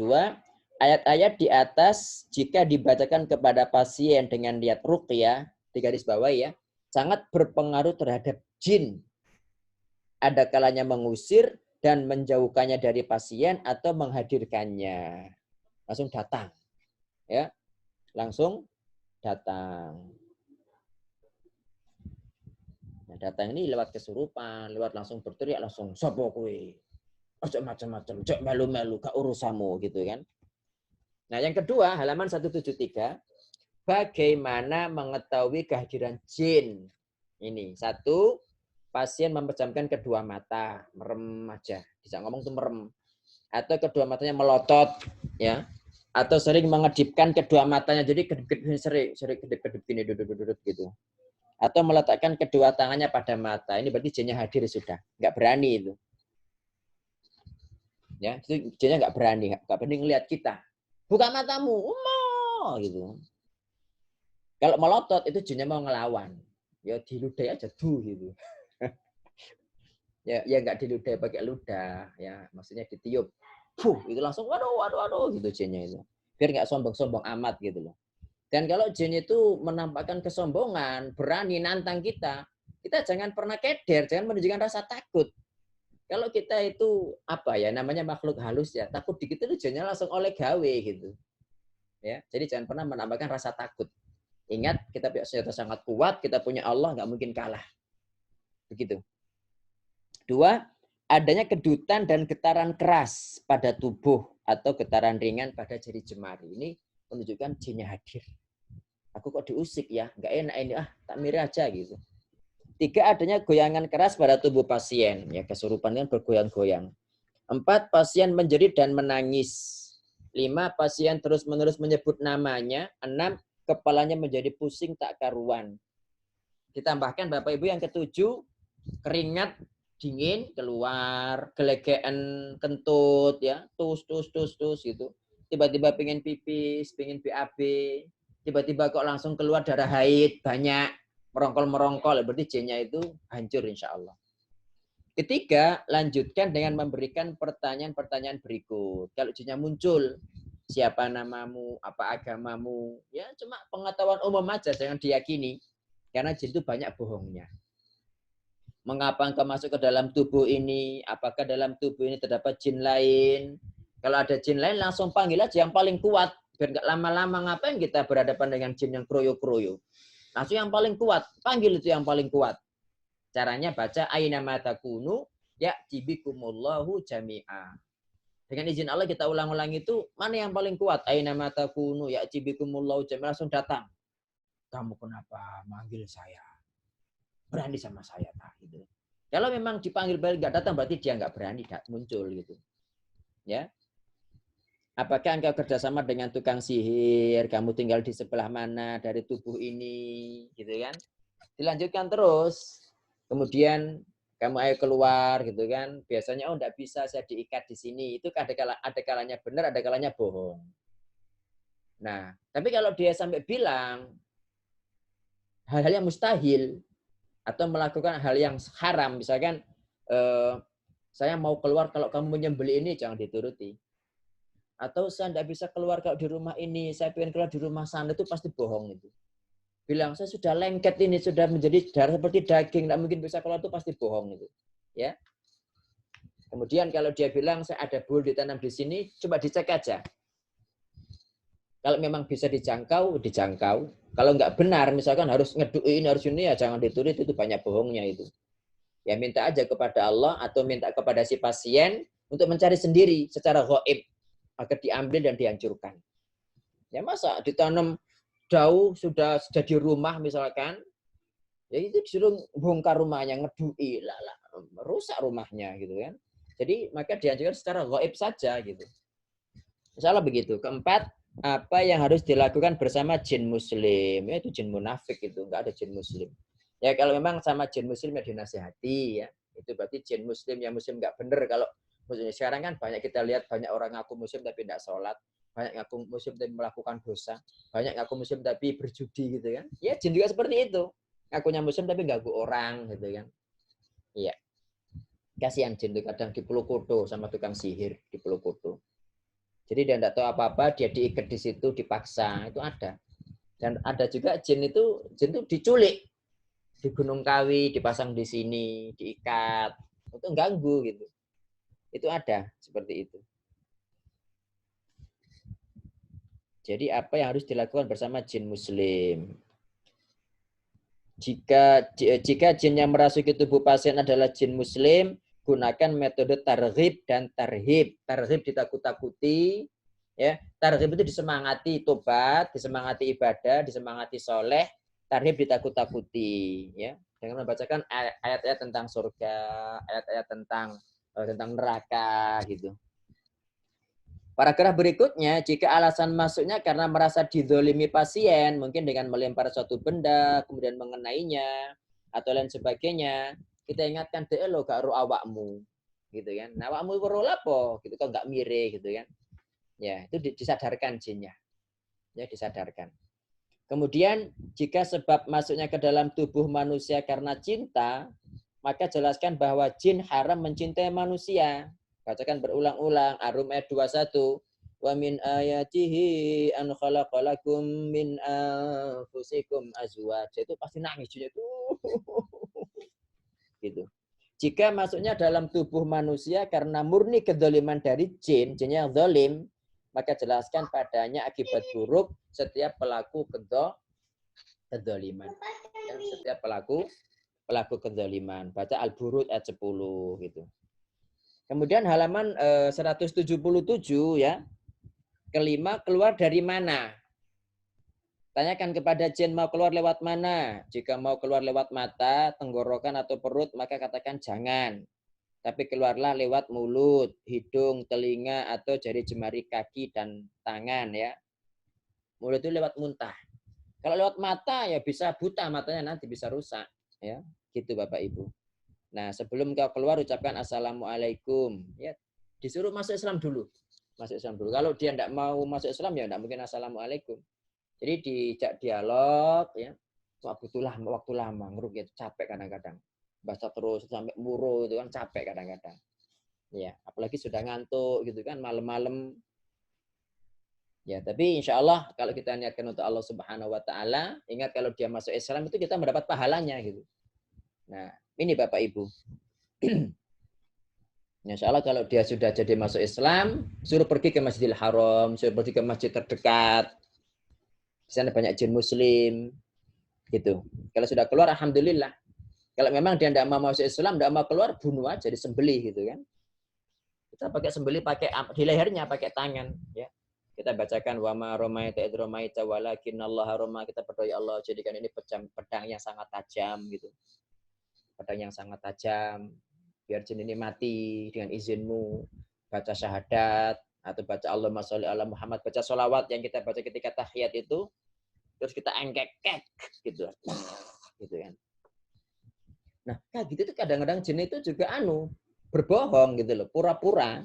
S1: Ayat-ayat di atas jika dibacakan kepada pasien dengan niat ruqyah, di garis bawah ya, sangat berpengaruh terhadap jin. Ada kalanya mengusir dan menjauhkannya dari pasien atau menghadirkannya. Langsung datang. Ya. Langsung datang. Nah, datang ini lewat kesurupan, lewat langsung berteriak, langsung sopo kowe. Ojo macam-macam, ojo melu-melu, gak urusamu gitu kan. Nah, yang kedua, halaman 173, bagaimana mengetahui kehadiran jin. Ini, 1, pasien memejamkan kedua mata, merem aja. Bisa ngomong tuh merem. Atau kedua matanya melotot, ya. Atau sering mengedipkan kedua matanya, jadi kedip-kedip sering kedip-kedip gini, duduk-duduk gitu. Atau meletakkan kedua tangannya pada mata. Ini berarti jinnya hadir sudah. Nggak berani itu. Ya, itu jinnya nggak berani ngelihat kita. Buka matamu, gitu. Kalau melotot itu jinnya mau ngelawan. Ya diludai aja gitu. Ya nggak diludahi pakai ludah, ya maksudnya ditiup. Itu langsung waduh gitu jinnya itu. Biar nggak sombong-sombong amat gitu loh. Dan kalau jin itu menampakkan kesombongan, berani nantang kita jangan pernah keder, jangan menunjukkan rasa takut. Kalau kita itu apa ya namanya makhluk halus ya, takut dikit itu jinnya langsung oleh gawe gitu. Ya, jadi jangan pernah menampakkan rasa takut. Ingat kita punya senjata sangat kuat, kita punya Allah nggak mungkin kalah. Begitu. 2, adanya kedutan dan getaran keras pada tubuh atau getaran ringan pada jari jemari. Ini menunjukkan jinnya hadir. Aku kok diusik ya, nggak enak ini, tak miri aja gitu. 3, adanya goyangan keras pada tubuh pasien. Ya, kesurupan kan bergoyang-goyang. 4, pasien menjerit dan menangis. 5, pasien terus-menerus menyebut namanya. 6, kepalanya menjadi pusing tak karuan. Ditambahkan Bapak Ibu yang ke-7, keringat dingin keluar, gelegean kentut ya, tus gitu. Tiba-tiba pengen pipis, pengen BAB, tiba-tiba kok langsung keluar darah haid banyak, merongkol, berarti jinnya itu hancur insya Allah. Ketiga, lanjutkan dengan memberikan pertanyaan-pertanyaan berikut. Kalau jinnya muncul, siapa namamu, apa agamamu, ya cuma pengetahuan umum aja, jangan diyakini. Karena jin itu banyak bohongnya. Mengapa engkau masuk ke dalam tubuh ini? Apakah dalam tubuh ini terdapat jin lain? Kalau ada jin lain, langsung panggil aja yang paling kuat. Biar nggak lama-lama, ngapain kita berhadapan dengan jin yang kroyo-kroyo. Langsung yang paling kuat. Panggil itu yang paling kuat. Caranya baca, aina matakunu, ya'tibikumullahu jami'a. Dengan izin Allah kita ulang-ulang itu, mana yang paling kuat? Aina matakunu, ya'tibikumullahu jami'a. Langsung datang. Kamu kenapa manggil saya? Berani sama saya gitu. Kalau memang dipanggil balik nggak datang berarti dia nggak berani muncul gitu. Ya. Apakah engkau kerjasama dengan tukang sihir? Kamu tinggal di sebelah mana dari tubuh ini, gitu kan? Dilanjutkan terus. Kemudian kamu ayo keluar, gitu kan? Biasanya nggak bisa saya diikat di sini. Itu ada kalanya benar, ada kalanya bohong. Nah, tapi kalau dia sampai bilang hal-hal yang mustahil, atau melakukan hal yang haram, misalkan saya mau keluar kalau kamu menyembelih ini, jangan dituruti. Atau saya tidak bisa keluar kalau di rumah ini, saya pengen keluar di rumah sana, itu pasti bohong itu. Bilang saya sudah lengket ini, sudah menjadi darah seperti daging, tidak mungkin bisa keluar, itu pasti bohong itu. Ya. Kemudian kalau dia bilang saya ada bul ditanam di sini, coba dicek aja. Kalau memang bisa dijangkau, dijangkau. Kalau nggak benar, misalkan harus ngeduin, harus ini, ya jangan dituruti, itu banyak bohongnya itu. Ya minta aja kepada Allah atau minta kepada si pasien untuk mencari sendiri secara gaib agar diambil dan dihancurkan. Ya masa ditanam jauh sudah jadi rumah misalkan, ya itu disuruh bongkar rumahnya, ngedui, rusak rumahnya gitu kan. Jadi maka dihancurkan secara gaib saja gitu. Misalnya begitu. Keempat, apa yang harus dilakukan bersama jin muslim? Ya itu jin munafik itu, enggak ada jin muslim. Ya kalau memang sama jin muslim ya dinasihati ya. Itu berarti jin muslim yang muslim enggak benar. Kalau muslim sekarang kan banyak kita lihat banyak orang ngaku muslim tapi enggak sholat, banyak ngaku muslim tapi melakukan dosa, banyak ngaku muslim tapi berjudi gitu kan. Ya jin juga seperti itu. Ngakunya muslim tapi ganggu orang gitu kan. Iya. Kasihan jin itu kadang dipeluk kudo sama tukang sihir, dipeluk kudo. Jadi dia tidak tahu apa-apa, dia diikat di situ, dipaksa, itu ada. Dan ada juga jin itu diculik di Gunung Kawi, dipasang di sini, diikat, untuk ganggu gitu. Itu ada seperti itu. Jadi apa yang harus dilakukan bersama jin muslim? Jika jin yang merasuki tubuh pasien adalah jin muslim, gunakan metode targhib dan tarhib. Targhib ditakut-takuti, ya. Targhib itu disemangati tobat, disemangati ibadah, disemangati soleh. Tarhib ditakut-takuti, ya. Dengan membacakan ayat-ayat tentang surga, ayat-ayat tentang neraka, gitu. Paragraf berikutnya, jika alasan masuknya karena merasa didolimi pasien, mungkin dengan melempar suatu benda, kemudian mengenainya, atau lain sebagainya, kita ingatkan deh lo gak ro awakmu, gitu kan? Nah, awakmu ro lapo, gitu kok gak mire, gitu kan? Ya, itu disadarkan jinnya, ya disadarkan. Kemudian jika sebab masuknya ke dalam tubuh manusia karena cinta, maka jelaskan bahwa jin haram mencintai manusia. Bacakan berulang-ulang. Ar-Rum ayat 21. Wa min ayatihi an khalaqalakum min anfusikum azwaja. Itu pasti nangis jinnya itu. Gitu. Jika masuknya dalam tubuh manusia karena murni kedzaliman dari jin, jinnya yang zalim, maka jelaskan padanya akibat buruk setiap pelaku kedzaliman. Ya, setiap pelaku kedzaliman. Baca Al-Burud ayat 10 gitu. Kemudian halaman 177 ya. Kelima, keluar dari mana? Tanyakan kepada jin mau keluar lewat mana. Jika mau keluar lewat mata, tenggorokan atau perut, maka katakan jangan. Tapi keluarlah lewat mulut, hidung, telinga, atau jari jemari kaki dan tangan ya. Mulut itu lewat muntah. Kalau lewat mata ya bisa buta matanya, nanti bisa rusak ya. Gitu Bapak Ibu. Nah, sebelum kau keluar ucapkan assalamualaikum ya. Disuruh masuk Islam dulu. Masuk Islam dulu. Kalau dia tidak mau masuk Islam ya tidak mungkin assalamualaikum. Jadi dijak dialog ya. Waktu lama ngeruk itu capek kadang-kadang. Baca terus sampai muru itu kan capek kadang-kadang. Ya, apalagi sudah ngantuk gitu kan malam-malam. Ya, tapi insya Allah kalau kita niatkan untuk Allah Subhanahu Wa Taala, ingat kalau dia masuk Islam itu kita mendapat pahalanya gitu. Nah, ini Bapak Ibu. Insya Allah kalau dia sudah jadi masuk Islam, suruh pergi ke Masjidil Haram, suruh pergi ke masjid terdekat. Di sana banyak jin Muslim, gitu. Kalau sudah keluar, alhamdulillah. Kalau memang dia tidak mau masuk Islam, tidak mau keluar, bunuh aja, disembelih gitu kan. Kita pakai sembelih, pakai di lehernya, pakai tangan, ya. Kita bacakan wama romaita id romaita walakinnallaha roma. Kita berdoa ya Allah jadikan ini pedang yang sangat tajam gitu. Pedang yang sangat tajam. Biar jin ini mati dengan izinmu. Baca syahadat atau baca Allahumma sholli ala Muhammad, baca sholawat yang kita baca ketika tahiyat itu, terus kita engkek-kek gitu. Gitu kan. Nah, kayak gitu tuh kadang-kadang jin itu juga berbohong gitu loh, pura-pura.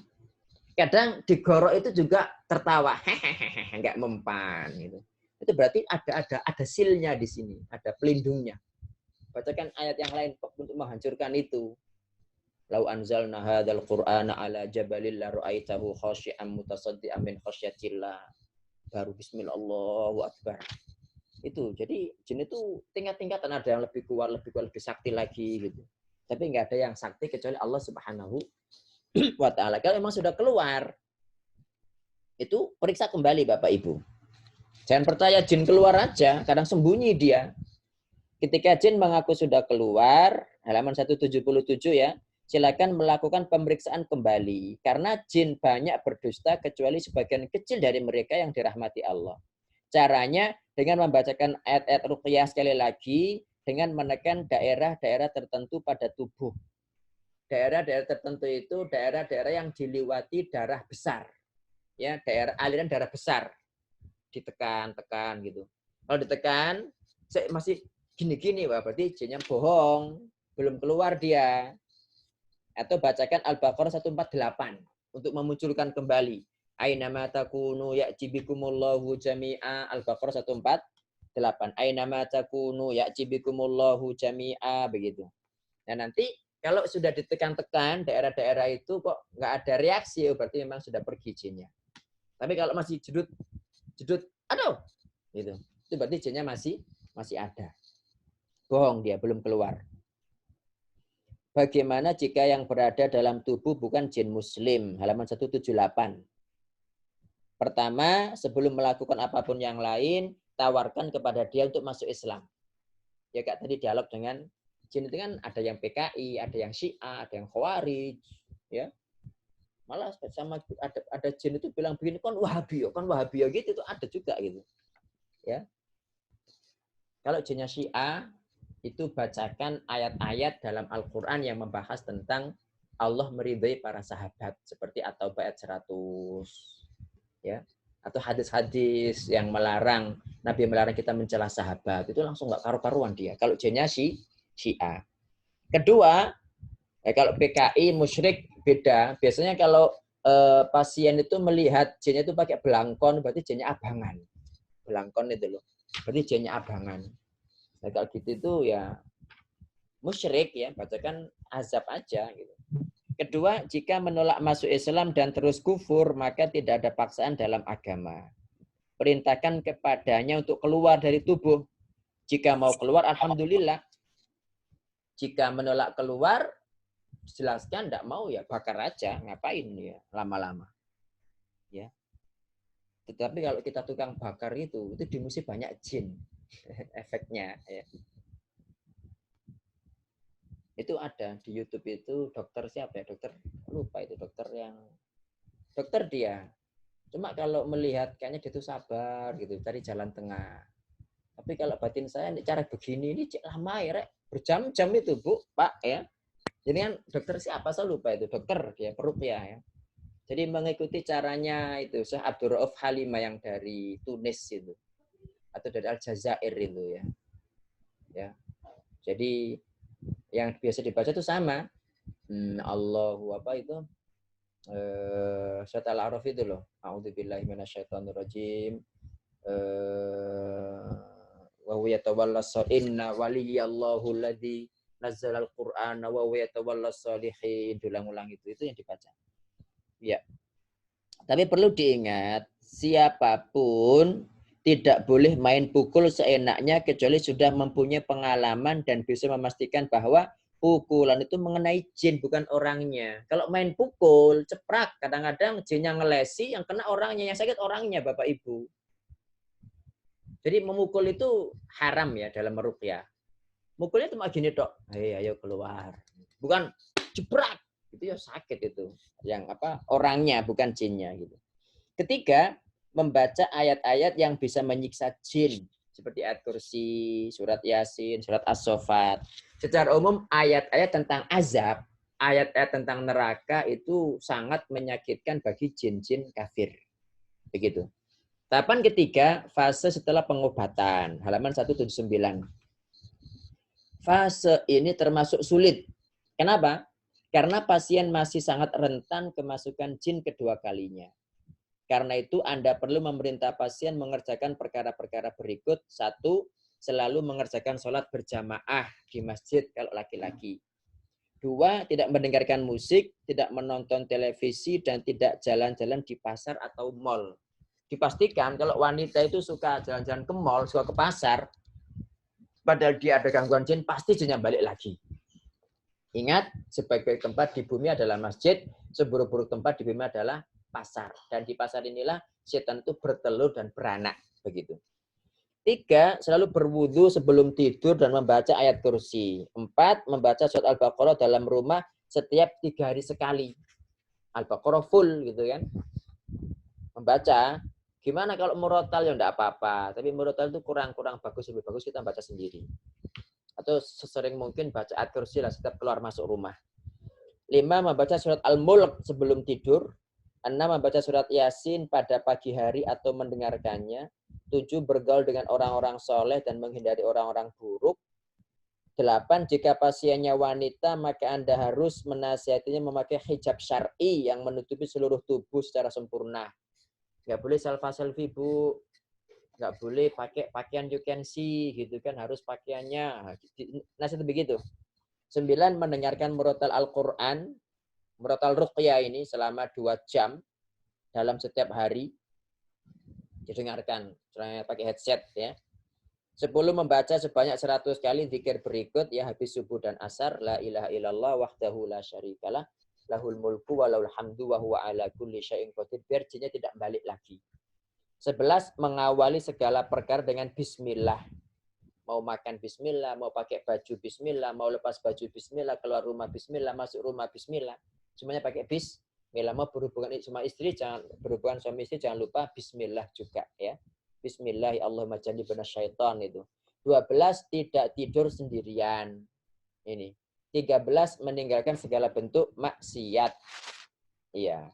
S1: Kadang digorok itu juga tertawa, hehehe, enggak mempan gitu. Itu berarti ada silnya di sini, ada pelindungnya. Bacakan ayat yang lain untuk menghancurkan itu. Lau anzalna hadzal qur'ana ala jabalil la ra'aitahu khashi'an mutasaddian min khasyatillah. Baru bismillah Allahu akbar. Itu. Jadi jin itu tingkat-tingkatan, ada yang lebih kuat, lebih sakti lagi gitu. Tapi enggak ada yang sakti kecuali Allah Subhanahu wa Ta'ala. Kalau memang sudah keluar, itu periksa kembali Bapak Ibu. Jangan percaya jin keluar aja, kadang sembunyi dia. Ketika jin mengaku sudah keluar, halaman 177 ya, silakan melakukan pemeriksaan kembali. Karena jin banyak berdusta kecuali sebagian kecil dari mereka yang dirahmati Allah. Caranya dengan membacakan ayat-ayat ruqyah sekali lagi, dengan menekan daerah-daerah tertentu pada tubuh. Daerah-daerah tertentu itu daerah-daerah yang diliwati darah besar. Ya, daerah aliran darah besar. Ditekan-tekan gitu. Kalau ditekan, masih gini-gini, berarti jinnya bohong. Belum keluar dia. Atau bacakan Al-Baqarah 148 untuk memunculkan kembali. Ainama takunu ya'jibikumullahu jami'a. Al-Baqarah 148. Ainama takunu ya'jibikumullahu jami'a. Begitu. Nah nanti kalau sudah ditekan-tekan daerah-daerah itu kok nggak ada reaksi, berarti memang sudah pergi jinnya. Tapi kalau masih jedut, aduh, gitu. Itu berarti jinnya masih ada. Bohong dia, belum keluar. Bagaimana jika yang berada dalam tubuh bukan jin muslim? Halaman 178. Pertama, sebelum melakukan apapun yang lain, tawarkan kepada dia untuk masuk Islam. Ya Kak, tadi dialog dengan jin itu kan ada yang PKI, ada yang Syiah, ada yang Khawarij, ya. Malah sama ada jin itu bilang begini, kan Wahabi gitu, itu ada juga gitu. Ya. Kalau jinnya Syiah, itu bacakan ayat-ayat dalam Al-Quran yang membahas tentang Allah meridai para sahabat. Seperti At-Taubah ayat 100. Ya. Atau hadis-hadis yang melarang, Nabi melarang kita mencela sahabat. Itu langsung nggak karu-karuan dia. Kalau jinnya Syiah. Kedua, kalau PKI, musyrik, beda. Biasanya kalau pasien itu melihat jinnya itu pakai belangkon, berarti jinnya abangan. Belangkon itu loh. Berarti jinnya abangan. Nah, kalau gitu itu ya musyrik ya, bacakan azab aja gitu. Kedua, jika menolak masuk Islam dan terus kufur, maka tidak ada paksaan dalam agama. Perintahkan kepadanya untuk keluar dari tubuh. Jika mau keluar, alhamdulillah. Jika menolak keluar, jelaskan tidak mau ya bakar aja, ngapain ya lama-lama. Ya. Tetapi kalau kita tukang bakar itu di musim banyak jin efeknya. Ya. Itu ada di YouTube itu dokter siapa ya? Dokter lupa itu dokter dia. Cuma kalau melihat kayaknya dia tuh sabar gitu, cari jalan tengah. Tapi kalau batin saya cara begini ini lama ya, Rek. Berjam-jam itu, Bu, Pak ya. Jadi kan dokter siapa saya lupa itu, dokter dia peruqyah ya. Jadi mengikuti caranya itu Syekh Abdul Rauf Halimah yang dari Tunis itu atau dari Aljazair itu ya. Ya. Jadi yang biasa dibaca itu sama. Allahu apa itu? Surat Al-A'raf itu loh. A'udzubillahi minasyaitonirrajim. Wa huwa yatawallas inna waliyallahu alladzi nazzala al-Qur'ana wa huwa yatawallas shalihin. Ulang-ulang itu yang dibaca. Ya. Tapi perlu diingat, siapapun tidak boleh main pukul seenaknya kecuali sudah mempunyai pengalaman dan bisa memastikan bahwa pukulan itu mengenai jin bukan orangnya. Kalau main pukul, ceprak, kadang-kadang jinnya ngelesi, yang kena orangnya, yang sakit orangnya, Bapak Ibu. Jadi memukul itu haram ya dalam meruqyah. Mukulnya cuma gini dok, ayo keluar. Bukan jebrak, itu ya sakit itu. Yang apa? Orangnya bukan jinnya gitu. Ketiga, membaca ayat-ayat yang bisa menyiksa jin seperti ayat kursi, surat Yasin, surat As-Saffat. Secara umum ayat-ayat tentang azab, ayat-ayat tentang neraka itu sangat menyakitkan bagi jin-jin kafir. Begitu. Tahapan ketiga, fase setelah pengobatan. Halaman 179. Fase ini termasuk sulit. Kenapa? Karena pasien masih sangat rentan kemasukan jin kedua kalinya. Karena itu Anda perlu memerintah pasien mengerjakan perkara-perkara berikut. 1. Selalu mengerjakan sholat berjamaah di masjid kalau laki-laki. 2. Tidak mendengarkan musik, tidak menonton televisi, dan tidak jalan-jalan di pasar atau mall. Dipastikan kalau wanita itu suka jalan-jalan ke mall, suka ke pasar, padahal dia ada gangguan jin, pasti jinnya balik lagi. Ingat, sebaik-baik tempat di bumi adalah masjid, seburuk-buruk tempat di bumi adalah pasar. Dan di pasar inilah setan itu bertelur dan beranak. Begitu. 3. Selalu berwudu sebelum tidur dan membaca ayat kursi. 4. Membaca surat Al-Baqarah dalam rumah setiap 3 hari sekali. Al-Baqarah full gitu kan. Membaca. Gimana kalau murotal ya enggak apa-apa. Tapi murotal itu kurang bagus, lebih bagus kita baca sendiri. Atau sesering mungkin baca ayat kursi lah setiap keluar masuk rumah. 5. Membaca surat Al-Mulk sebelum tidur. 6. Membaca surat Yasin pada pagi hari atau mendengarkannya. 7. Bergaul dengan orang-orang soleh dan menghindari orang-orang buruk. 8. Jika pasiennya wanita, maka Anda harus menasihatinya memakai hijab syar'i yang menutupi seluruh tubuh secara sempurna. Nggak boleh selfie, Bu. Nggak boleh pakai pakaian you can see, gitu kan. Harus pakaiannya. Nasihat begitu. 9. Mendengarkan murotal Al-Quran, murotal ruqyah ini selama 2 jam dalam setiap hari. Didengarkan. Pakai headset ya. 10. Membaca sebanyak 100 kali zikir berikut ya habis subuh dan asar. La ilaha illallah wahdahu la syarikalah. Lahul mulku wa lahul hamdu wa huwa ala kulli syai'in qadir. Biar jinnya tidak balik lagi. 11. Mengawali segala perkara dengan bismillah. Mau makan bismillah, mau pakai baju bismillah, mau lepas baju bismillah, keluar rumah bismillah, masuk rumah bismillah. Semuanya pakai bismillah. Mau berhubungan sama istri, jangan berhubungan suami istri, jangan lupa bismillah juga ya. Bismillah, Allahumma jannibna syaitan itu. 12. Tidak tidur sendirian. Ini. 13. Meninggalkan segala bentuk maksiat. Iya.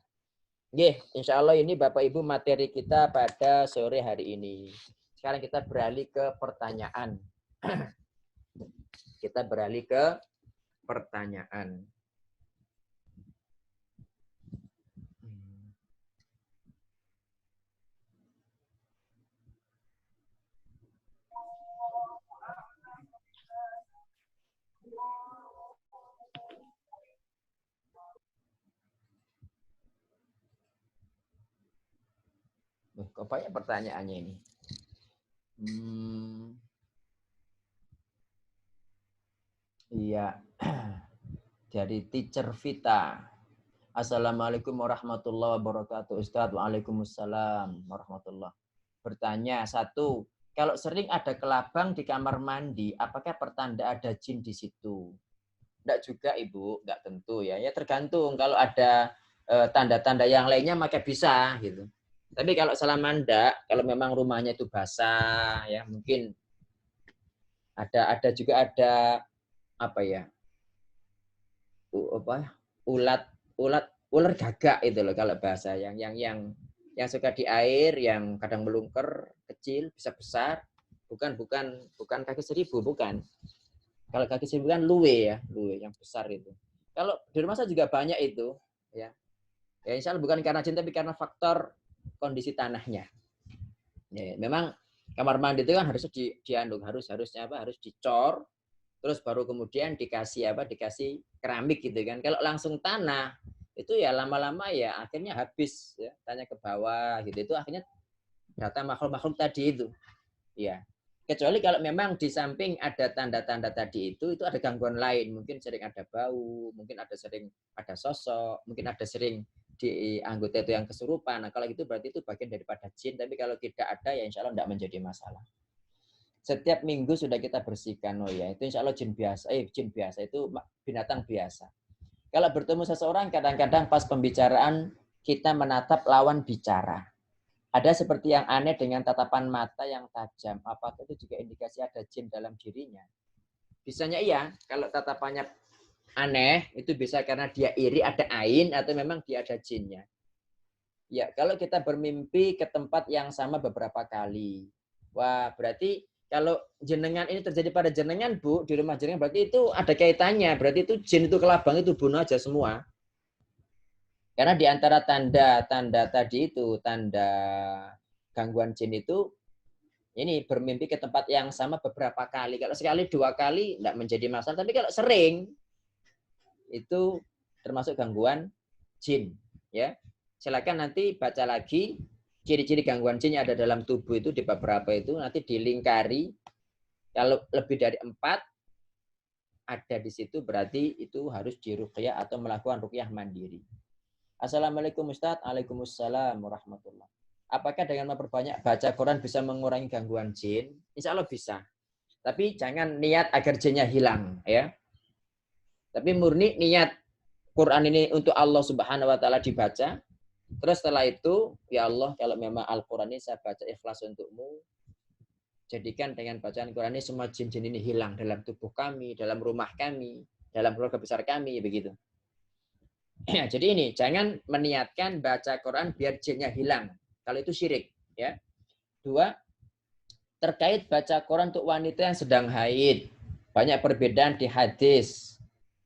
S1: Nggih, insya Allah ini Bapak Ibu materi kita pada sore hari ini. Sekarang kita beralih ke pertanyaan. Kita beralih ke pertanyaan. Kok banyak pertanyaannya ini? Iya. Dari Teacher Vita. Assalamualaikum warahmatullahi wabarakatuh. Ustadz, waalaikumsalam warahmatullahi. Bertanya, satu, kalau sering ada kelabang di kamar mandi, apakah pertanda ada jin di situ? Enggak juga, Ibu. Enggak tentu ya. Ya tergantung. Kalau ada tanda-tanda yang lainnya, maka bisa gitu. Tapi kalau selama enggak, kalau memang rumahnya itu basah, ya mungkin ada juga ada apa ya? Ular gagak itu loh kalau bahasa yang suka di air, yang kadang melungker, kecil, bisa besar, bukan kaki seribu, bukan. Kalau kaki seribu kan luwe ya, luwe yang besar itu. Kalau di rumah saya juga banyak itu, ya. Ya insya Allah bukan karena jin tapi karena faktor kondisi tanahnya. Ya, memang kamar mandi itu kan harusnya harus dicor, terus baru kemudian dikasih keramik gitu kan. Kalau langsung tanah itu ya lama-lama ya akhirnya habis ya, tanya ke bawah gitu, itu akhirnya data makhluk-makhluk tadi itu ya. Kecuali kalau memang di samping ada tanda-tanda tadi itu ada gangguan lain, mungkin sering ada bau, mungkin sering ada sosok, mungkin ada sering di anggota itu yang kesurupan. Nah kalau gitu berarti itu bagian daripada jin, tapi kalau tidak ada ya insya Allah tidak menjadi masalah. Setiap minggu sudah kita bersihkan. Oh ya, itu insya Allah jin biasa. Jin biasa itu binatang biasa. Kalau bertemu seseorang, kadang-kadang pas pembicaraan kita menatap lawan bicara. Ada seperti yang aneh dengan tatapan mata yang tajam. Apakah itu juga indikasi ada jin dalam dirinya? Bisanya iya. Kalau tatapannya aneh, itu bisa karena dia iri, ada ain, atau memang dia ada jinnya. Ya, kalau kita bermimpi ke tempat yang sama beberapa kali. Wah, berarti kalau jenengan ini terjadi pada jenengan, Bu, di rumah jenengan, berarti itu ada kaitannya. Berarti itu jin itu kelabang itu bunuh aja semua. Karena di antara tanda-tanda tadi itu, tanda gangguan jin itu, ini bermimpi ke tempat yang sama beberapa kali. Kalau sekali, dua kali, tidak menjadi masalah. Tapi kalau sering, itu termasuk gangguan jin. Ya, silakan nanti baca lagi ciri-ciri gangguan jin yang ada dalam tubuh itu di beberapa itu nanti dilingkari. Kalau lebih dari 4 ada di situ berarti itu harus diruqyah atau melakukan ruqyah mandiri. Assalamualaikum Ustaz. Waalaikumsalam warahmatullahi. Apakah dengan memperbanyak baca Quran bisa mengurangi gangguan jin? Insya Allah bisa. Tapi jangan niat agar jinnya hilang ya. Tapi murni niat Quran ini untuk Allah Subhanahu wa taala dibaca. Terus setelah itu, ya Allah, kalau memang Al-Quran ini saya baca ikhlas untukmu, jadikan dengan bacaan Quran ini semua jin-jin ini hilang dalam tubuh kami, dalam rumah kami, dalam keluarga besar kami, begitu. Jadi ini, jangan meniatkan baca Quran biar jinnya hilang. Kalau itu syirik. Ya. 2, terkait baca Quran untuk wanita yang sedang haid. Banyak perbedaan di hadis.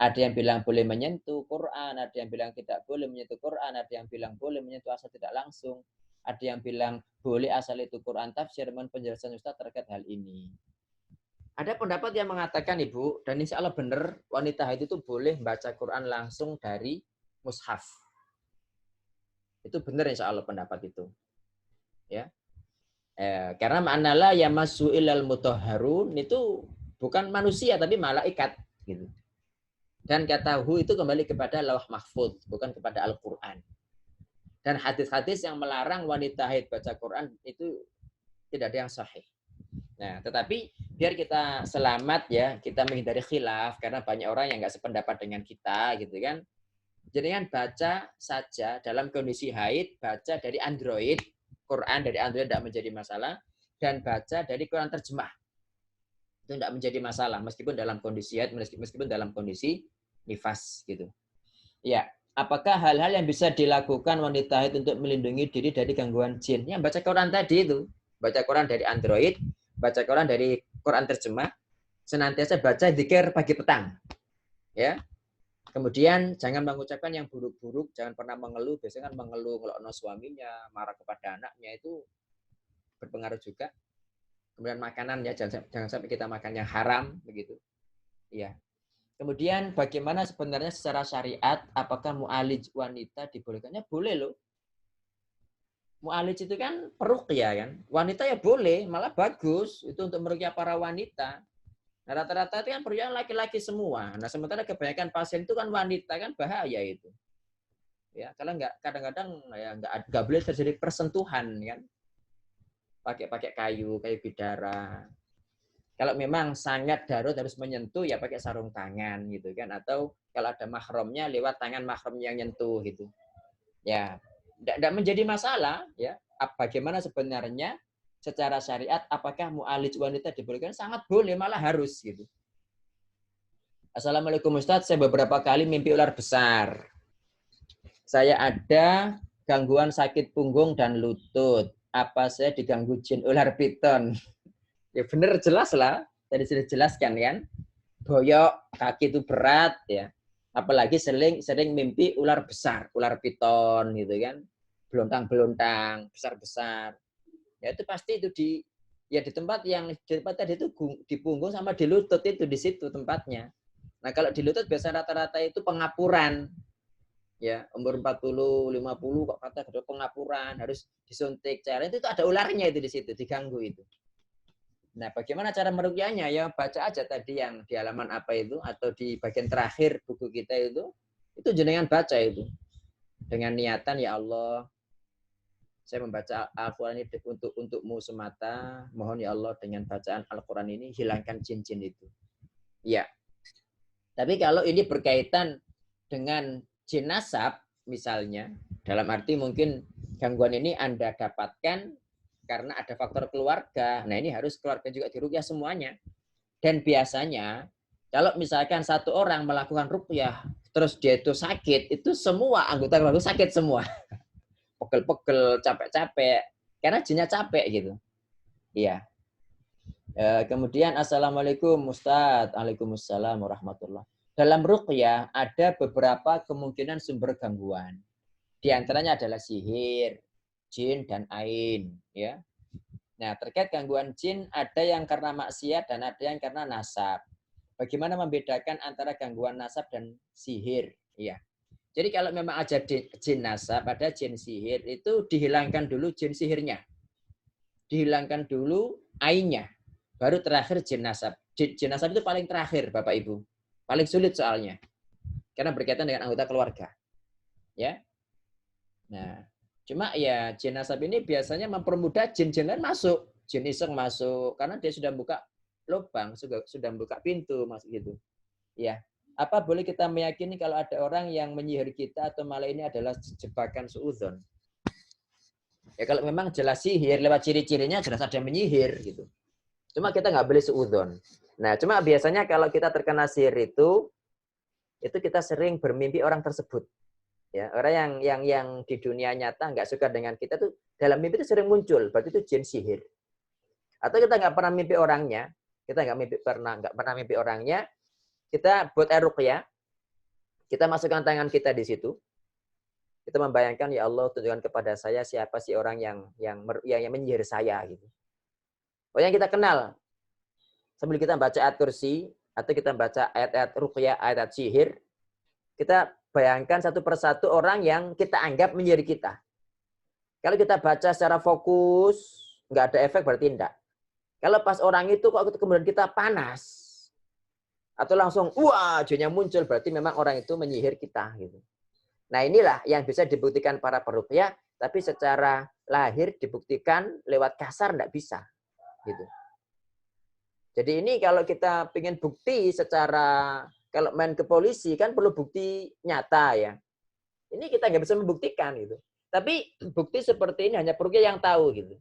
S1: Ada yang bilang boleh menyentuh Quran, ada yang bilang tidak boleh menyentuh Quran, ada yang bilang boleh menyentuh asal tidak langsung, ada yang bilang boleh asal itu Quran tafsir. Mohon penjelasan Ustaz terkait hal ini. Ada pendapat yang mengatakan Ibu, dan insya Allah benar, wanita haid itu boleh baca Quran langsung dari mushaf. Itu benar insya Allah pendapat itu. Ya. Karena ma'nala yamassu ilal mutahharun itu bukan manusia tapi malaikat gitu. Dan kata hu itu kembali kepada lauh mahfuz, bukan kepada Al-Quran. Dan hadis-hadis yang melarang wanita haid baca Quran itu tidak ada yang sahih. Nah, tetapi biar kita selamat ya, kita menghindari khilaf karena banyak orang yang nggak sependapat dengan kita gitu kan. Jadi kan baca saja dalam kondisi haid, baca dari Android, Quran dari Android tidak menjadi masalah, dan baca dari Quran terjemah. Itu tidak menjadi masalah meskipun dalam kondisi haid, meskipun dalam kondisi nifas gitu. Ya, apakah hal-hal yang bisa dilakukan wanita haid untuk melindungi diri dari gangguan jin? Yang baca Quran tadi itu, baca Quran dari Android, baca Quran dari Quran terjemah, senantiasa baca zikir pagi petang. Ya. Kemudian jangan mengucapkan yang buruk-buruk, jangan pernah mengeluh, biasanya kan mengeluh ngelokno suaminya, marah kepada anaknya itu berpengaruh juga. Kemudian makanan ya, jangan sampai kita makan yang haram begitu. Iya. Kemudian bagaimana sebenarnya secara syariat, apakah mu'alij wanita dibolehkannya? Boleh loh. Mu'alij itu kan peruqyah kan. Wanita ya boleh, malah bagus. Itu untuk meruqyah para wanita. Nah, rata-rata itu kan peruqyah laki-laki semua. Nah, sementara kebanyakan pasien itu kan wanita, kan bahaya itu. Ya, kalau nggak kadang-kadang ya nggak boleh terjadi persentuhan kan. Pakai kayu bidara. Kalau memang sangat darurat harus menyentuh ya pakai sarung tangan gitu kan, atau kalau ada mahramnya lewat tangan mahram yang nyentuh gitu. Ya, tidak menjadi masalah ya. Bagaimana sebenarnya secara syariat apakah mu'alij wanita dibolehkan? Sangat boleh, malah harus gitu. Assalamualaikum Ustadz, saya beberapa kali mimpi ular besar. Saya ada gangguan sakit punggung dan lutut. Apa saya diganggu jin ular piton? Ya benar, jelas lah. Tadi sudah jelaskan kan. Boyok, kaki itu berat ya. Apalagi sering mimpi ular besar, ular piton gitu kan. Belontang-belontang, besar-besar. Ya itu pasti itu di tempat yang di tempat tadi itu di punggung sama di lutut, itu di situ tempatnya. Nah, kalau di lutut biasa rata-rata itu pengapuran. Ya, umur 40, 50 kok kata ada pengapuran, harus disuntik cairan itu ada ularnya itu di situ, diganggu itu. Nah, bagaimana cara meruqyahnya? Ya baca aja tadi yang di halaman apa itu atau di bagian terakhir buku kita itu jenengan baca itu. Dengan niatan ya Allah, saya membaca Al-Qur'an ini untukmu semata. Mohon ya Allah dengan bacaan Al-Qur'an ini hilangkan jin-jin itu. Ya. Tapi kalau ini berkaitan dengan jin nasab misalnya, dalam arti mungkin gangguan ini Anda dapatkan karena ada faktor keluarga. Nah, ini harus keluarga juga diruqyah semuanya. Dan biasanya kalau misalkan satu orang melakukan ruqyah terus dia itu sakit, itu semua anggota keluarga sakit semua. Pegel-pegel, capek-capek karena jinnya capek gitu. Iya. Kemudian assalamualaikum Ustadz. Waalaikumsalam warahmatullah. Dalam ruqyah ada beberapa kemungkinan sumber gangguan. Di antaranya adalah sihir, jin dan ain, ya. Nah, terkait gangguan jin ada yang karena maksiat dan ada yang karena nasab. Bagaimana membedakan antara gangguan nasab dan sihir? Iya. Jadi kalau memang ada jin nasab, ada jin sihir, itu dihilangkan dulu jin sihirnya. Dihilangkan dulu ainnya. Baru terakhir jin nasab. Jin nasab itu paling terakhir, Bapak Ibu. Paling sulit soalnya. Karena berkaitan dengan anggota keluarga. Ya. Nah, cuma ya jin nasab ini biasanya mempermudah jin-jin lain masuk. Jin iseng masuk. Karena dia sudah buka lubang, sudah buka pintu, masuk gitu. Ya. Apa boleh kita meyakini kalau ada orang yang menyihir kita atau malah ini adalah jebakan suudzon? Ya kalau memang jelas sihir, lewat ciri-cirinya jelas ada menyihir gitu. Cuma kita nggak boleh suudzon. Nah, cuma biasanya kalau kita terkena sihir itu kita sering bermimpi orang tersebut. Ya, orang yang di dunia nyata nggak suka dengan kita tuh dalam mimpi itu sering muncul, berarti itu jin sihir. Atau kita nggak pernah mimpi orangnya, nggak pernah mimpi orangnya, kita buat ruqyah, kita masukkan tangan kita di situ, kita membayangkan ya Allah tunjukkan kepada saya siapa sih orang yang menyihir saya gitu. Oh yang kita kenal, sambil kita baca ayat kursi atau kita baca ayat-ayat ruqyah, ayat-ayat sihir, kita bayangkan satu persatu orang yang kita anggap menyihir kita. Kalau kita baca secara fokus, nggak ada efek berarti enggak. Kalau pas orang itu kok kemudian kita panas, atau langsung wah jinnya muncul, berarti memang orang itu menyihir kita gitu. Nah inilah yang bisa dibuktikan para peruqyah, tapi secara lahir dibuktikan lewat kasar enggak bisa. Gitu. Jadi ini kalau kita ingin bukti secara, kalau main ke polisi kan perlu bukti nyata ya. Ini kita nggak bisa membuktikan gitu. Tapi bukti seperti ini hanya peruqyah yang tahu gitu.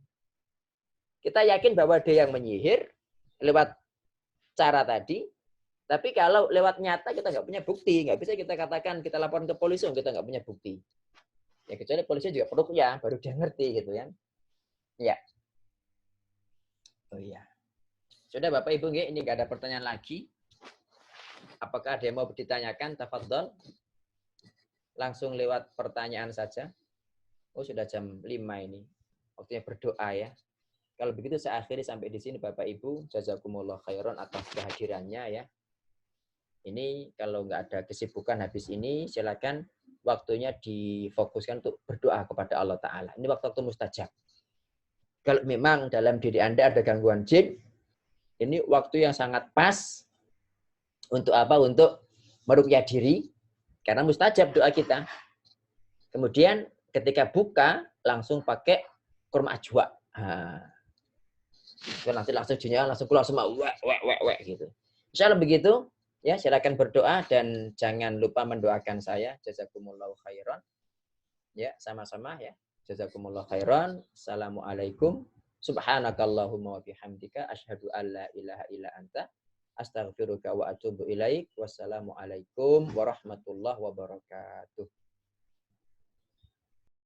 S1: Kita yakin bahwa dia yang menyihir lewat cara tadi. Tapi kalau lewat nyata kita nggak punya bukti. Nggak bisa kita katakan kita laporan ke polisi, kita nggak punya bukti. Ya kecuali polisi juga peruqyah, baru dia ngerti gitu kan. Ya. Oh iya. Sudah Bapak Ibu, ini nggak ada pertanyaan lagi. Apakah ada yang mau ditanyakan? Tafadhol. Langsung lewat pertanyaan saja. Oh sudah jam 5 ini. Waktunya berdoa ya. Kalau begitu saya akhiri sampai di sini Bapak Ibu. Jazakumullah khairan atas kehadirannya ya. Ini kalau nggak ada kesibukan habis ini silakan waktunya difokuskan untuk berdoa kepada Allah Ta'ala. Ini waktu-waktu mustajab. Kalau memang dalam diri Anda ada gangguan jin, ini waktu yang sangat pas untuk apa? Untuk meruqyah diri, karena mustajab doa kita. Kemudian ketika buka, langsung pakai kurma ajwa. Langsung jinnya langsung keluar semua, wek gitu. Insyaallah begitu. Ya, silakan berdoa dan jangan lupa mendoakan saya. Jazakumullahu khairan. Ya, sama-sama ya. Jazakumullahu khairan. Assalamualaikum. Subhanakallahumma wa bihamdika asyhadu an la ilaha illa anta astaghfiruka wa atubu ilaik. Wassalamualaikum warahmatullahi wabarakatuh.